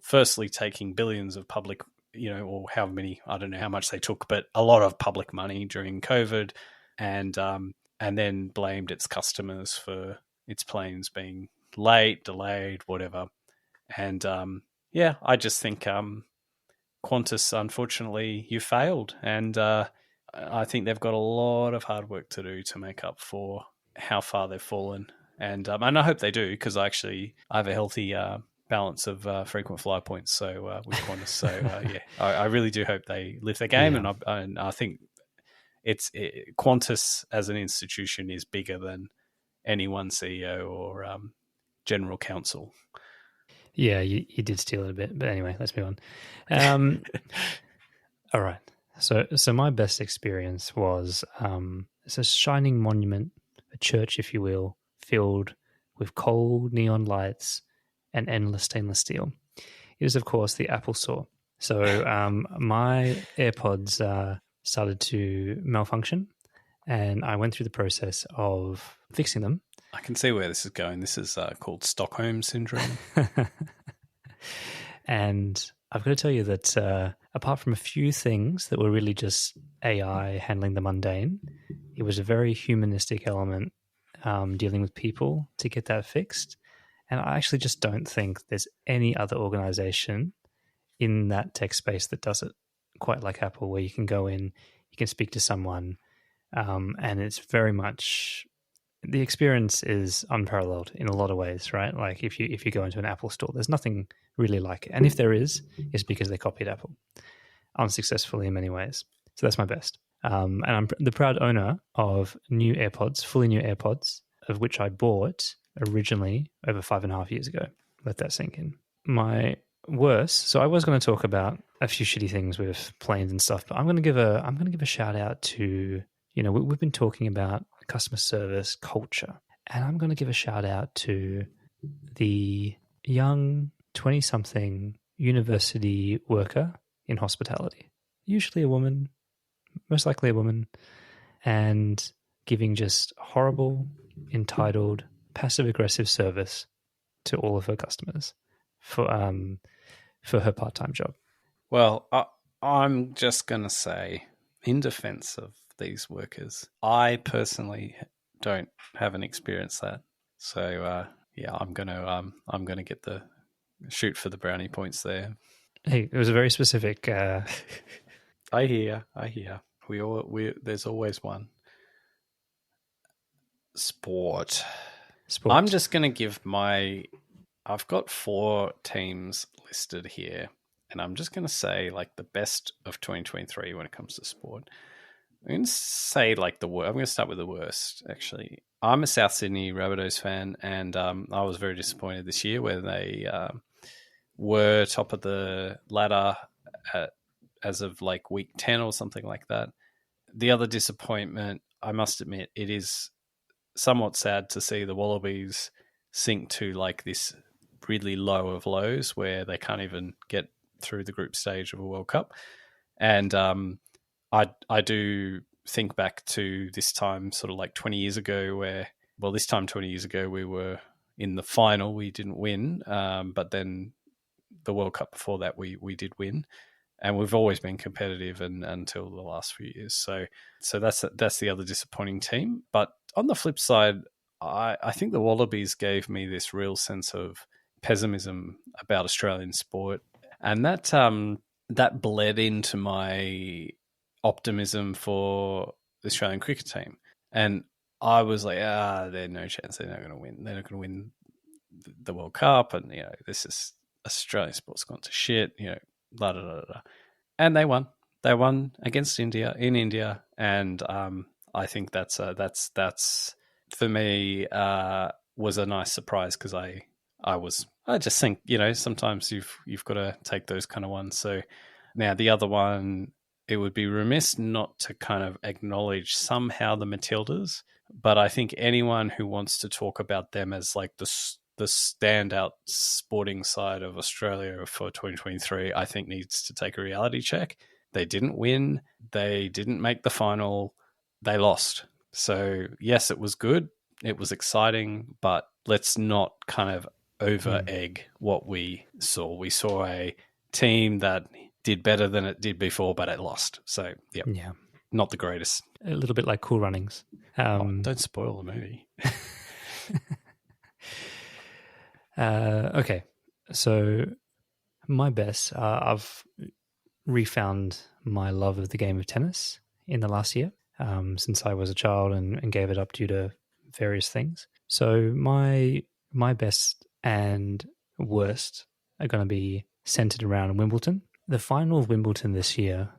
A: firstly taking billions of public, or how many, I don't know how much they took, but a lot of public money during COVID, and then blamed its customers for its planes being late, delayed, whatever. And I just think Qantas, unfortunately, you failed. And I think they've got a lot of hard work to do to make up for how far they've fallen. And I hope they do, because I have a healthy balance of frequent flyer points. So with Qantas, so I really do hope they lift their game. Yeah. And I think Qantas as an institution is bigger than any one CEO or general counsel.
B: Yeah, you did steal it a bit, but anyway, let's move on. All right. So my best experience was it's a shining monument, a church, if you will, filled with cold neon lights and endless stainless steel. It was, of course, the Apple Store. So my AirPods started to malfunction, and I went through the process of fixing them.
A: I can see where this is going. This is called Stockholm Syndrome.
B: And I've got to tell you that apart from a few things that were really just AI handling the mundane, it was a very humanistic element dealing with people to get that fixed. And I actually just don't think there's any other organization in that tech space that does it quite like Apple, where you can go in, you can speak to someone, and it's very much the experience is unparalleled in a lot of ways, right? Like if you go into an Apple store, there's nothing really like it. And if there is, it's because they copied Apple unsuccessfully in many ways. So that's my best. And I'm the proud owner of new AirPods, fully new AirPods, of which I bought originally over 5.5 years ago. Let that sink in. My worst. So I was going to talk about a few shitty things with planes and stuff, but I'm going to give a shout out to, we've been talking about customer service culture, and I'm going to give a shout out to the young 20-something university worker in hospitality, usually a woman, most likely a woman, and giving just horrible, entitled, passive-aggressive service to all of her customers for her part-time job.
A: Well, I'm just going to say, in defense of these workers, I personally don't have an experience that. So, I'm going to get the shoot for the brownie points there.
B: Hey, it was a very specific.
A: I hear. There's always one. Sport. I'm just going to give I've got 4 teams listed here, and I'm just going to say like the best of 2023 when it comes to sport. I'm going to say like I'm going to start with the worst, actually. I'm a South Sydney Rabbitohs fan, and I was very disappointed this year where they were top of the ladder as of like week 10 or something like that. The other disappointment, I must admit, it is somewhat sad to see the Wallabies sink to like this really low of lows where they can't even get through the group stage of a World Cup. And I do think back to this time sort of like 20 years ago this time 20 years ago we were in the final, we didn't win, but then the World Cup before that we did win. And we've always been competitive until the last few years. So that's the other disappointing team. But on the flip side, I think the Wallabies gave me this real sense of pessimism about Australian sport, and that bled into my optimism for the Australian cricket team. And I was like, they're no chance. They're not going to win. They're not going to win the World Cup, and this is Australian sport's gone to shit. Blah, blah, blah, blah. And they won. They won against India in India, and I think that's for me was a nice surprise because I just think sometimes you've got to take those kind of ones. So now the other one, it would be remiss not to kind of acknowledge somehow the Matildas, but I think anyone who wants to talk about them as like the standout sporting side of Australia for 2023, I think needs to take a reality check. They didn't win. They didn't make the final. They lost. So yes, it was good. It was exciting, but let's not kind of over egg what we saw. We saw a team that did better than it did before, but it lost. So yeah, not the greatest.
B: A little bit like Cool Runnings.
A: Don't spoil the movie.
B: Okay, so my best, I've refound my love of the game of tennis in the last year, since I was a child and gave it up due to various things. So my best and worst are going to be centered around Wimbledon. The final of Wimbledon this year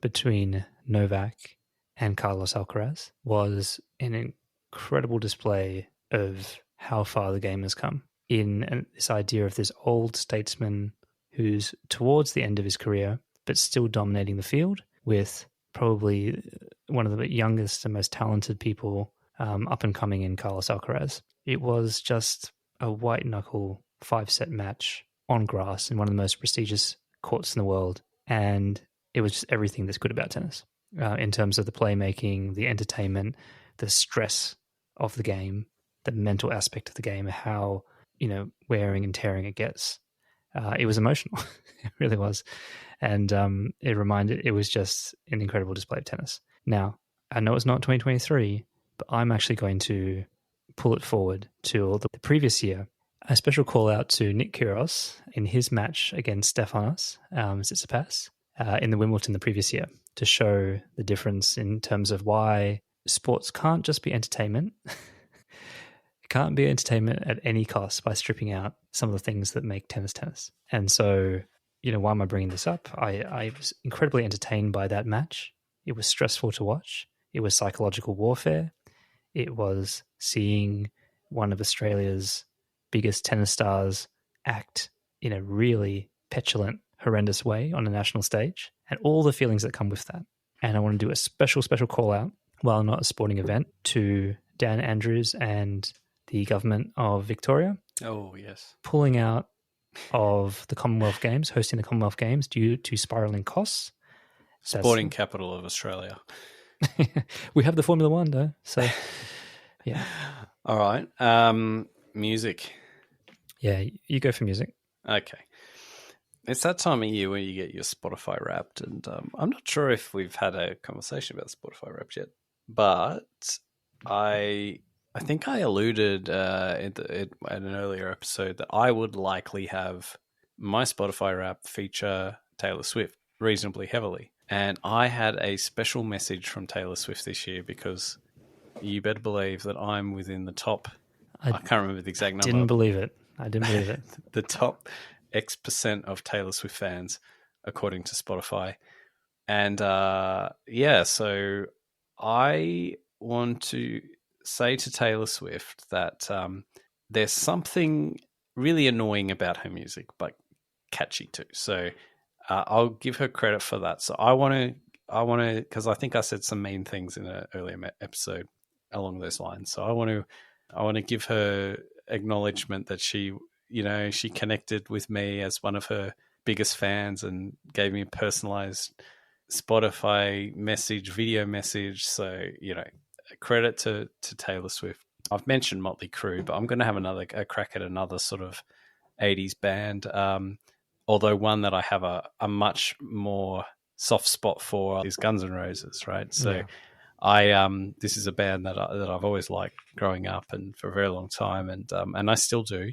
B: between Novak and Carlos Alcaraz was an incredible display of how far the game has come. In this idea of this old statesman who's towards the end of his career, but still dominating the field with probably one of the youngest and most talented people up and coming in Carlos Alcaraz. It was just a white knuckle 5-set match on grass in one of the most prestigious courts in the world. And it was just everything that's good about tennis in terms of the playmaking, the entertainment, the stress of the game, the mental aspect of the game, how wearing and tearing it gets. It was emotional. It really was. And it was just an incredible display of tennis. Now, I know it's not 2023, but I'm actually going to pull it forward to the previous year. A special call out to Nick Kyrgios in his match against Stefanos Tsitsipas in the Wimbledon the previous year, to show the difference in terms of why sports can't just be entertainment. It can't be entertainment at any cost by stripping out some of the things that make tennis tennis. And so, why am I bringing this up? I was incredibly entertained by that match. It was stressful to watch. It was psychological warfare. It was seeing one of Australia's biggest tennis stars act in a really petulant, horrendous way on a national stage, and all the feelings that come with that. And I want to do a special call out, while not a sporting event, to Dan Andrews and the government of Victoria.
A: Oh, yes.
B: Pulling out of the Commonwealth Games, hosting the Commonwealth Games due to spiralling costs.
A: Sporting capital of Australia.
B: We have the Formula One, though. So, yeah.
A: All right. Music.
B: Yeah, you go for music.
A: Okay. It's that time of year where you get your Spotify Wrapped, and I'm not sure if we've had a conversation about Spotify Wrapped yet, but I think I alluded in an earlier episode that I would likely have my Spotify Wrapped feature Taylor Swift reasonably heavily. And I had a special message from Taylor Swift this year because you better believe that I'm within the top. I can't remember the exact number.
B: Didn't believe it. I didn't believe it.
A: The top X% of Taylor Swift fans, according to Spotify. And so I want to say to Taylor Swift that there's something really annoying about her music, but catchy too. So I'll give her credit for that. So I want to, because I think I said some mean things in an earlier episode along those lines. So I want to give her acknowledgement that she connected with me as one of her biggest fans and gave me a personalized Spotify video message. So, credit to Taylor Swift. I've mentioned Motley Crue, but I'm going to have a crack at another sort of 80s band. Although one that I have a much more soft spot for is Guns N' Roses, right? So this is a band that I've always liked growing up and for a very long time, and I still do.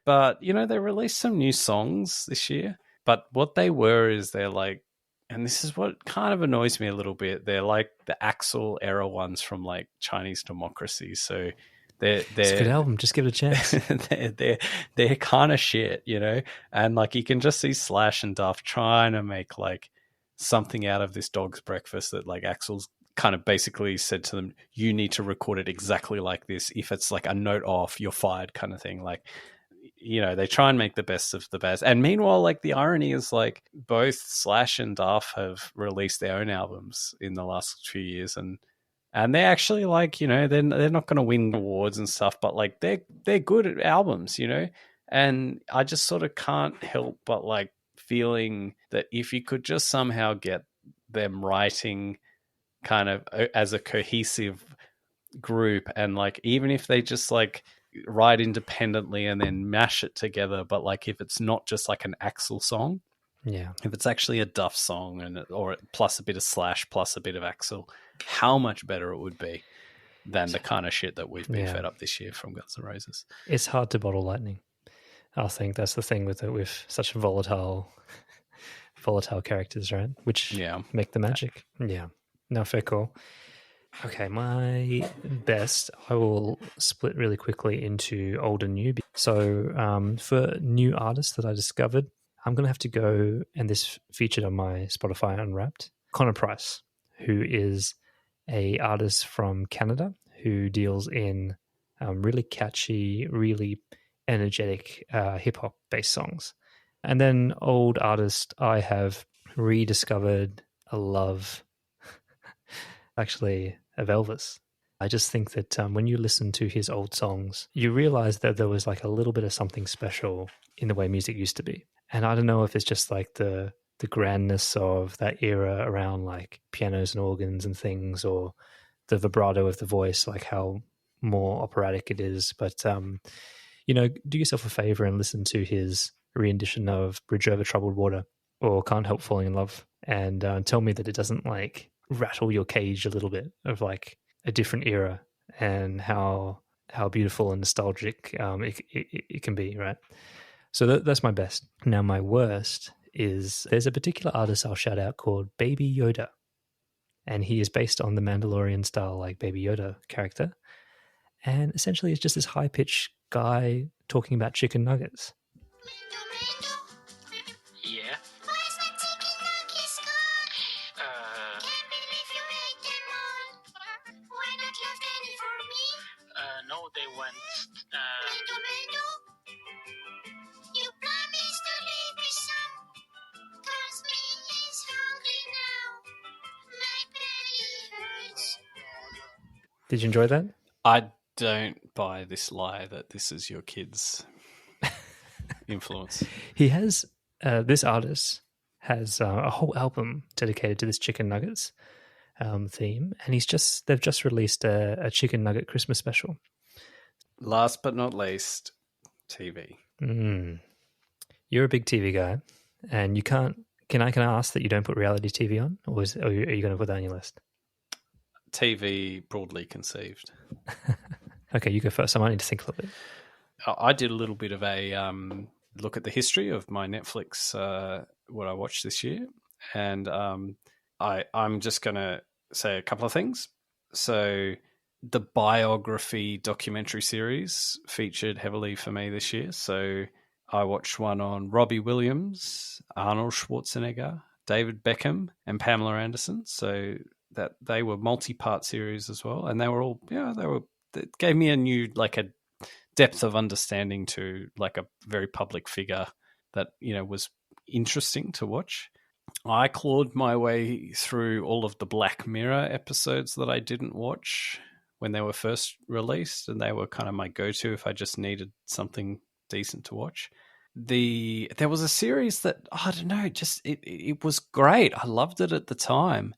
A: But, they released some new songs this year, but what they were is they're like, and this is what kind of annoys me a little bit, they're like the Axl era ones from like Chinese Democracy. So it's
B: a good album. Just give it a chance.
A: they're kind of shit, and like you can just see Slash and Duff trying to make like something out of this Dog's Breakfast that like Axl's kind of basically said to them, you need to record it exactly like this. If it's like a note off, you're fired kind of thing. Like, they try and make the best of the best. And meanwhile, like the irony is like both Slash and Duff have released their own albums in the last few years, and they're actually like, they're not going to win awards and stuff, but like they're good at albums, and I just sort of can't help but like feeling that if you could just somehow get them writing kind of as a cohesive group, and like even if they just like write independently and then mash it together, but like if it's not just like an Axl song, if it's actually a Duff song or plus a bit of Slash plus a bit of Axl, how much better it would be than the kind of shit that we've been fed up this year from Guns N' Roses.
B: It's hard to bottle lightning. I think that's the thing with it, with such volatile characters, right? Which make the magic. Yeah. No, fair call. Okay, my best, I will split really quickly into old and new. So for new artists that I discovered, I'm going to have to go, and this featured on my Spotify Unwrapped, Connor Price, who is a artist from Canada who deals in really catchy, really energetic hip-hop based songs. And then old artist, I have rediscovered a love, actually, of Elvis. I just think that when you listen to his old songs, you realize that there was like a little bit of something special in the way music used to be. And I don't know if it's just like the grandness of that era around like pianos and organs and things, or the vibrato of the voice, like how more operatic it is. But, do yourself a favor and listen to his rendition of Bridge Over Troubled Water or Can't Help Falling in Love, and tell me that it doesn't like rattle your cage a little bit of like a different era and how beautiful and nostalgic it can be, right? So that's my best. Now my worst is there's a particular artist I'll shout out called Baby Yoda, and he is based on the Mandalorian style like Baby Yoda character, And essentially, it's just this high pitched guy talking about chicken nuggets.
C: Yeah.
G: Why is my chicken nuggets gone? Can't believe you ate them all. Why not left any for me?
C: No, they went.
G: Tomato? You promised to leave me some. Cause me is hungry now. My belly hurts.
B: Did you enjoy that?
A: I don't buy this lie that this is your kid's influence.
B: He has, this artist has a whole album dedicated to this chicken nuggets theme, and they've just released a chicken nugget Christmas special.
A: Last but not least, TV.
B: You're a big TV guy, and you can't. Can I ask that you don't put reality TV on, or are you going to put that on your list?
A: TV broadly conceived.
B: Okay, you go first. I might need to think a little bit.
A: I did a little bit of a look at the history of my Netflix, what I watched this year, and I'm just going to say a couple of things. So the biography documentary series featured heavily for me this year. So I watched one on Robbie Williams, Arnold Schwarzenegger, David Beckham, and Pamela Anderson. So that they were multi-part series as well, and they were all it gave me a new a depth of understanding to a very public figure that was interesting to watch. I clawed my way through all of the Black Mirror episodes that I didn't watch when they were first released, and they were kind of my go-to if I just needed something decent to watch. There was a series that I don't know, it was great. I loved it at the time,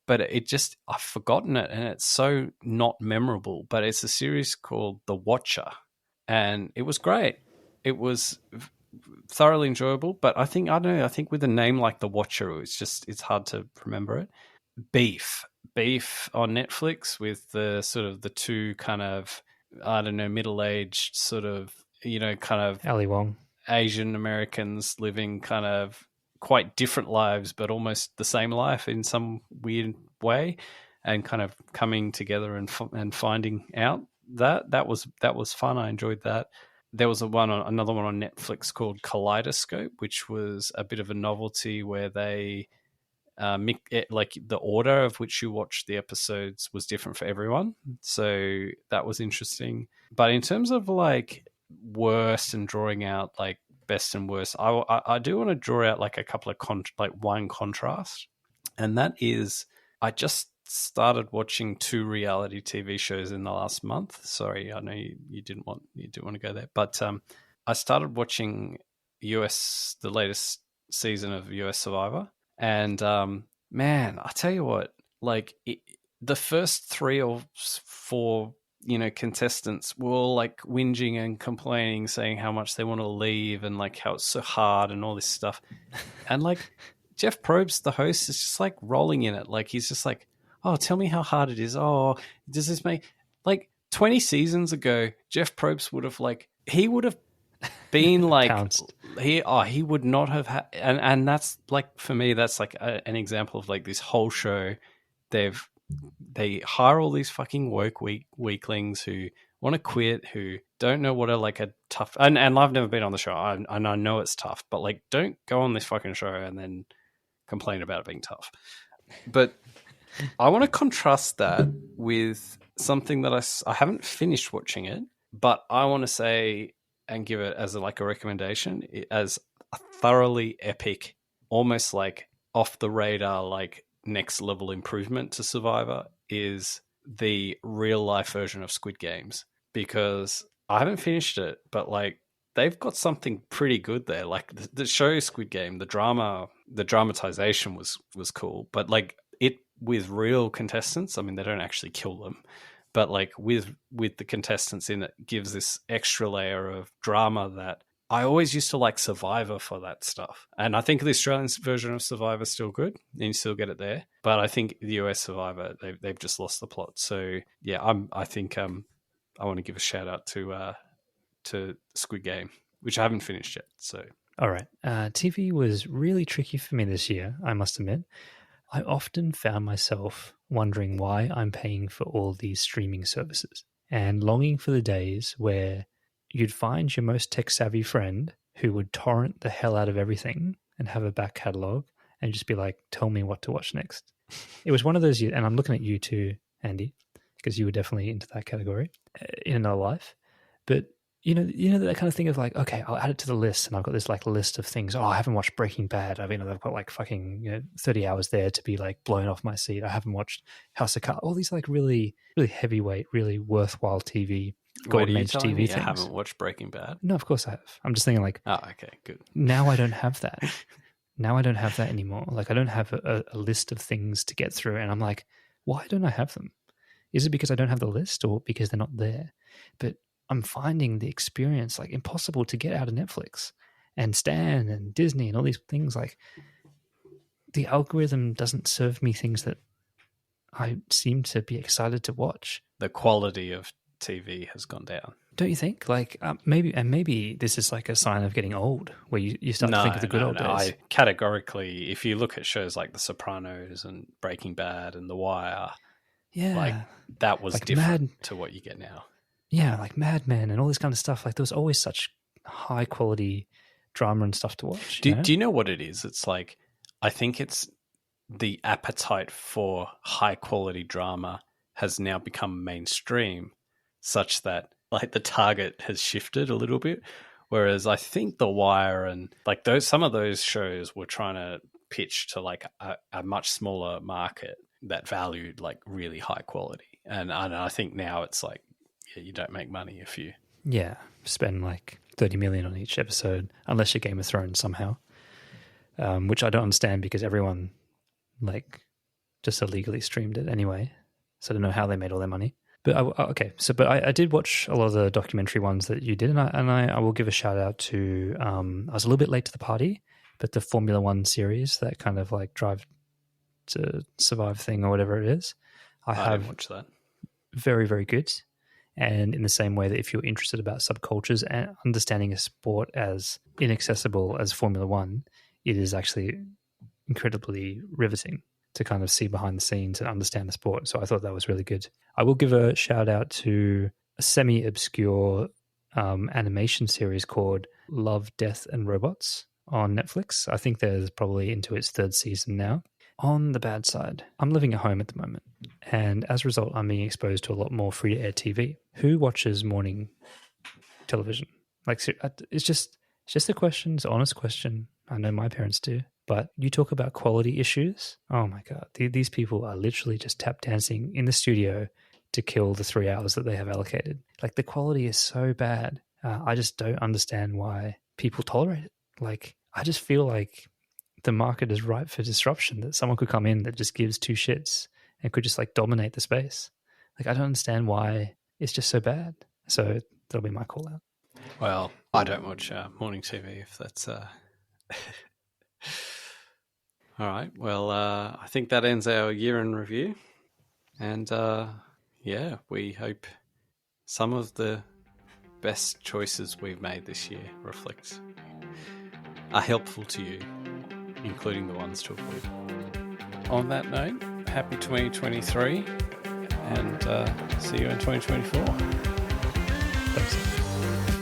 A: but I've forgotten it, and it's so not memorable. But it's a series called The Watcher, and it was great. It was thoroughly enjoyable, but I think with a name like The Watcher, it's hard to remember it. Beef on Netflix with the two kind of, I don't know, middle-aged sort of, kind of
B: Ali Wong
A: Asian Americans living kind of quite different lives, but almost the same life in some weird way, and kind of coming together and finding out that was fun. I enjoyed that. There was another one on Netflix called Kaleidoscope, which was a bit of a novelty where they the order of which you watched the episodes was different for everyone. So that was interesting. But in terms of worst and drawing out best and worst, I do want to draw out a couple of one contrast, and that is I just started watching 2 reality TV shows in the last month. Sorry, I know you didn't want to go there, but I started watching the latest season of US Survivor, and man, I tell you what, the first 3 or 4 contestants were all whinging and complaining, saying how much they want to leave and how it's so hard and all this stuff, and Jeff Probst, the host, is just rolling in it. He's just oh, tell me how hard it is. Oh, does this make 20 seasons ago, Jeff Probst would have he would have been he would not have had, and that's for me, that's an example of this whole show. They hire all these fucking woke weaklings who want to quit, who don't know what a tough, and I've never been on the show, and I know it's tough, but don't go on this fucking show and then complain about it being tough. But I want to contrast that with something that I haven't finished watching it, but I want to say and give it as a recommendation, as a thoroughly epic, almost off the radar, next level improvement to Survivor, is the real life version of Squid Games, because I haven't finished it, but they've got something pretty good there. The show Squid Game, the dramatization was cool, but it with real contestants, I mean, they don't actually kill them, but with the contestants in it, gives this extra layer of drama that I always used to like Survivor for that stuff. And I think the Australian version of Survivor is still good, and you still get it there. But I think the US Survivor, they've just lost the plot. So yeah, I think I want to give a shout out to Squid Game, which I haven't finished yet. So
B: all right, TV was really tricky for me this year, I must admit. I often found myself wondering why I'm paying for all these streaming services. and longing for the days where you'd find your most tech-savvy friend who would torrent the hell out of everything and have a back catalogue and just be like, tell me what to watch next. It was one of those, and I'm looking at you too, Andy, because you were definitely into that category in another life. But you know that kind of thing of like, okay, I'll add it to the list, and I've got this like list of things. Oh, I haven't watched Breaking Bad. I've got like fucking 30 hours there to be like blown off my seat. I haven't watched House of Cards. All these like really, really heavyweight, really worthwhile TV, golden age TV things.
A: I haven't watched Breaking Bad.
B: No, of course I have. I'm just thinking like,
A: oh, okay, good.
B: Now I don't have that. Now I don't have that anymore. Like I don't have a list of things to get through, and I'm like, why don't I have them? Is it because I don't have the list, or because they're not there? But I'm finding the experience like impossible to get out of Netflix and Stan and Disney and all these things. Like the algorithm doesn't serve me things that I seem to be excited to watch.
A: The quality of TV has gone down.
B: Don't you think? Like maybe this is like a sign of getting old, where you start to think of the good old days.
A: I categorically, if you look at shows like The Sopranos and Breaking Bad and The Wire, like that was like different to what you get now.
B: Yeah, like Mad Men and all this kind of stuff. Like there was always such high quality drama and stuff to watch.
A: Do you know what it is? It's like, I think it's the appetite for high quality drama has now become mainstream, such that like the target has shifted a little bit. Whereas I think The Wire and like some of those shows were trying to pitch to like a much smaller market that valued like really high quality. And I think now it's like, you don't make money if you
B: spend like 30 million on each episode, unless you're Game of Thrones somehow, which I don't understand because everyone like just illegally streamed it anyway, so I don't know how they made all their money. But I did watch a lot of the documentary ones that you did, and I will give a shout out to I was a little bit late to the party, but the Formula One series, that kind of like Drive to Survive thing or whatever it is, I have
A: watched that.
B: Very, very good. And in the same way that if you're interested about subcultures and understanding a sport as inaccessible as Formula One, it is actually incredibly riveting to kind of see behind the scenes and understand the sport. So I thought that was really good. I will give a shout out to a semi-obscure animation series called Love, Death and Robots on Netflix. I think there's probably into its third season now. On the bad side, I'm living at home at the moment, and as a result, I'm being exposed to a lot more free-to-air TV. Who watches morning television? Like, it's just a question. It's an honest question. I know my parents do, but you talk about quality issues. Oh my God, these people are literally just tap dancing in the studio to kill the 3 hours that they have allocated. Like the quality is so bad. I just don't understand why people tolerate it. Like, I just feel like the market is ripe for disruption, that someone could come in that just gives two shits and could just like dominate the space. Like, I don't understand why it's just so bad. So that'll be my call out.
A: Well, I don't watch morning TV, if that's... All right. Well, I think that ends our year in review. And we hope some of the best choices we've made this year are helpful to you, including the ones to avoid. On that note, happy 2023 and see you in 2024.
B: Thanks.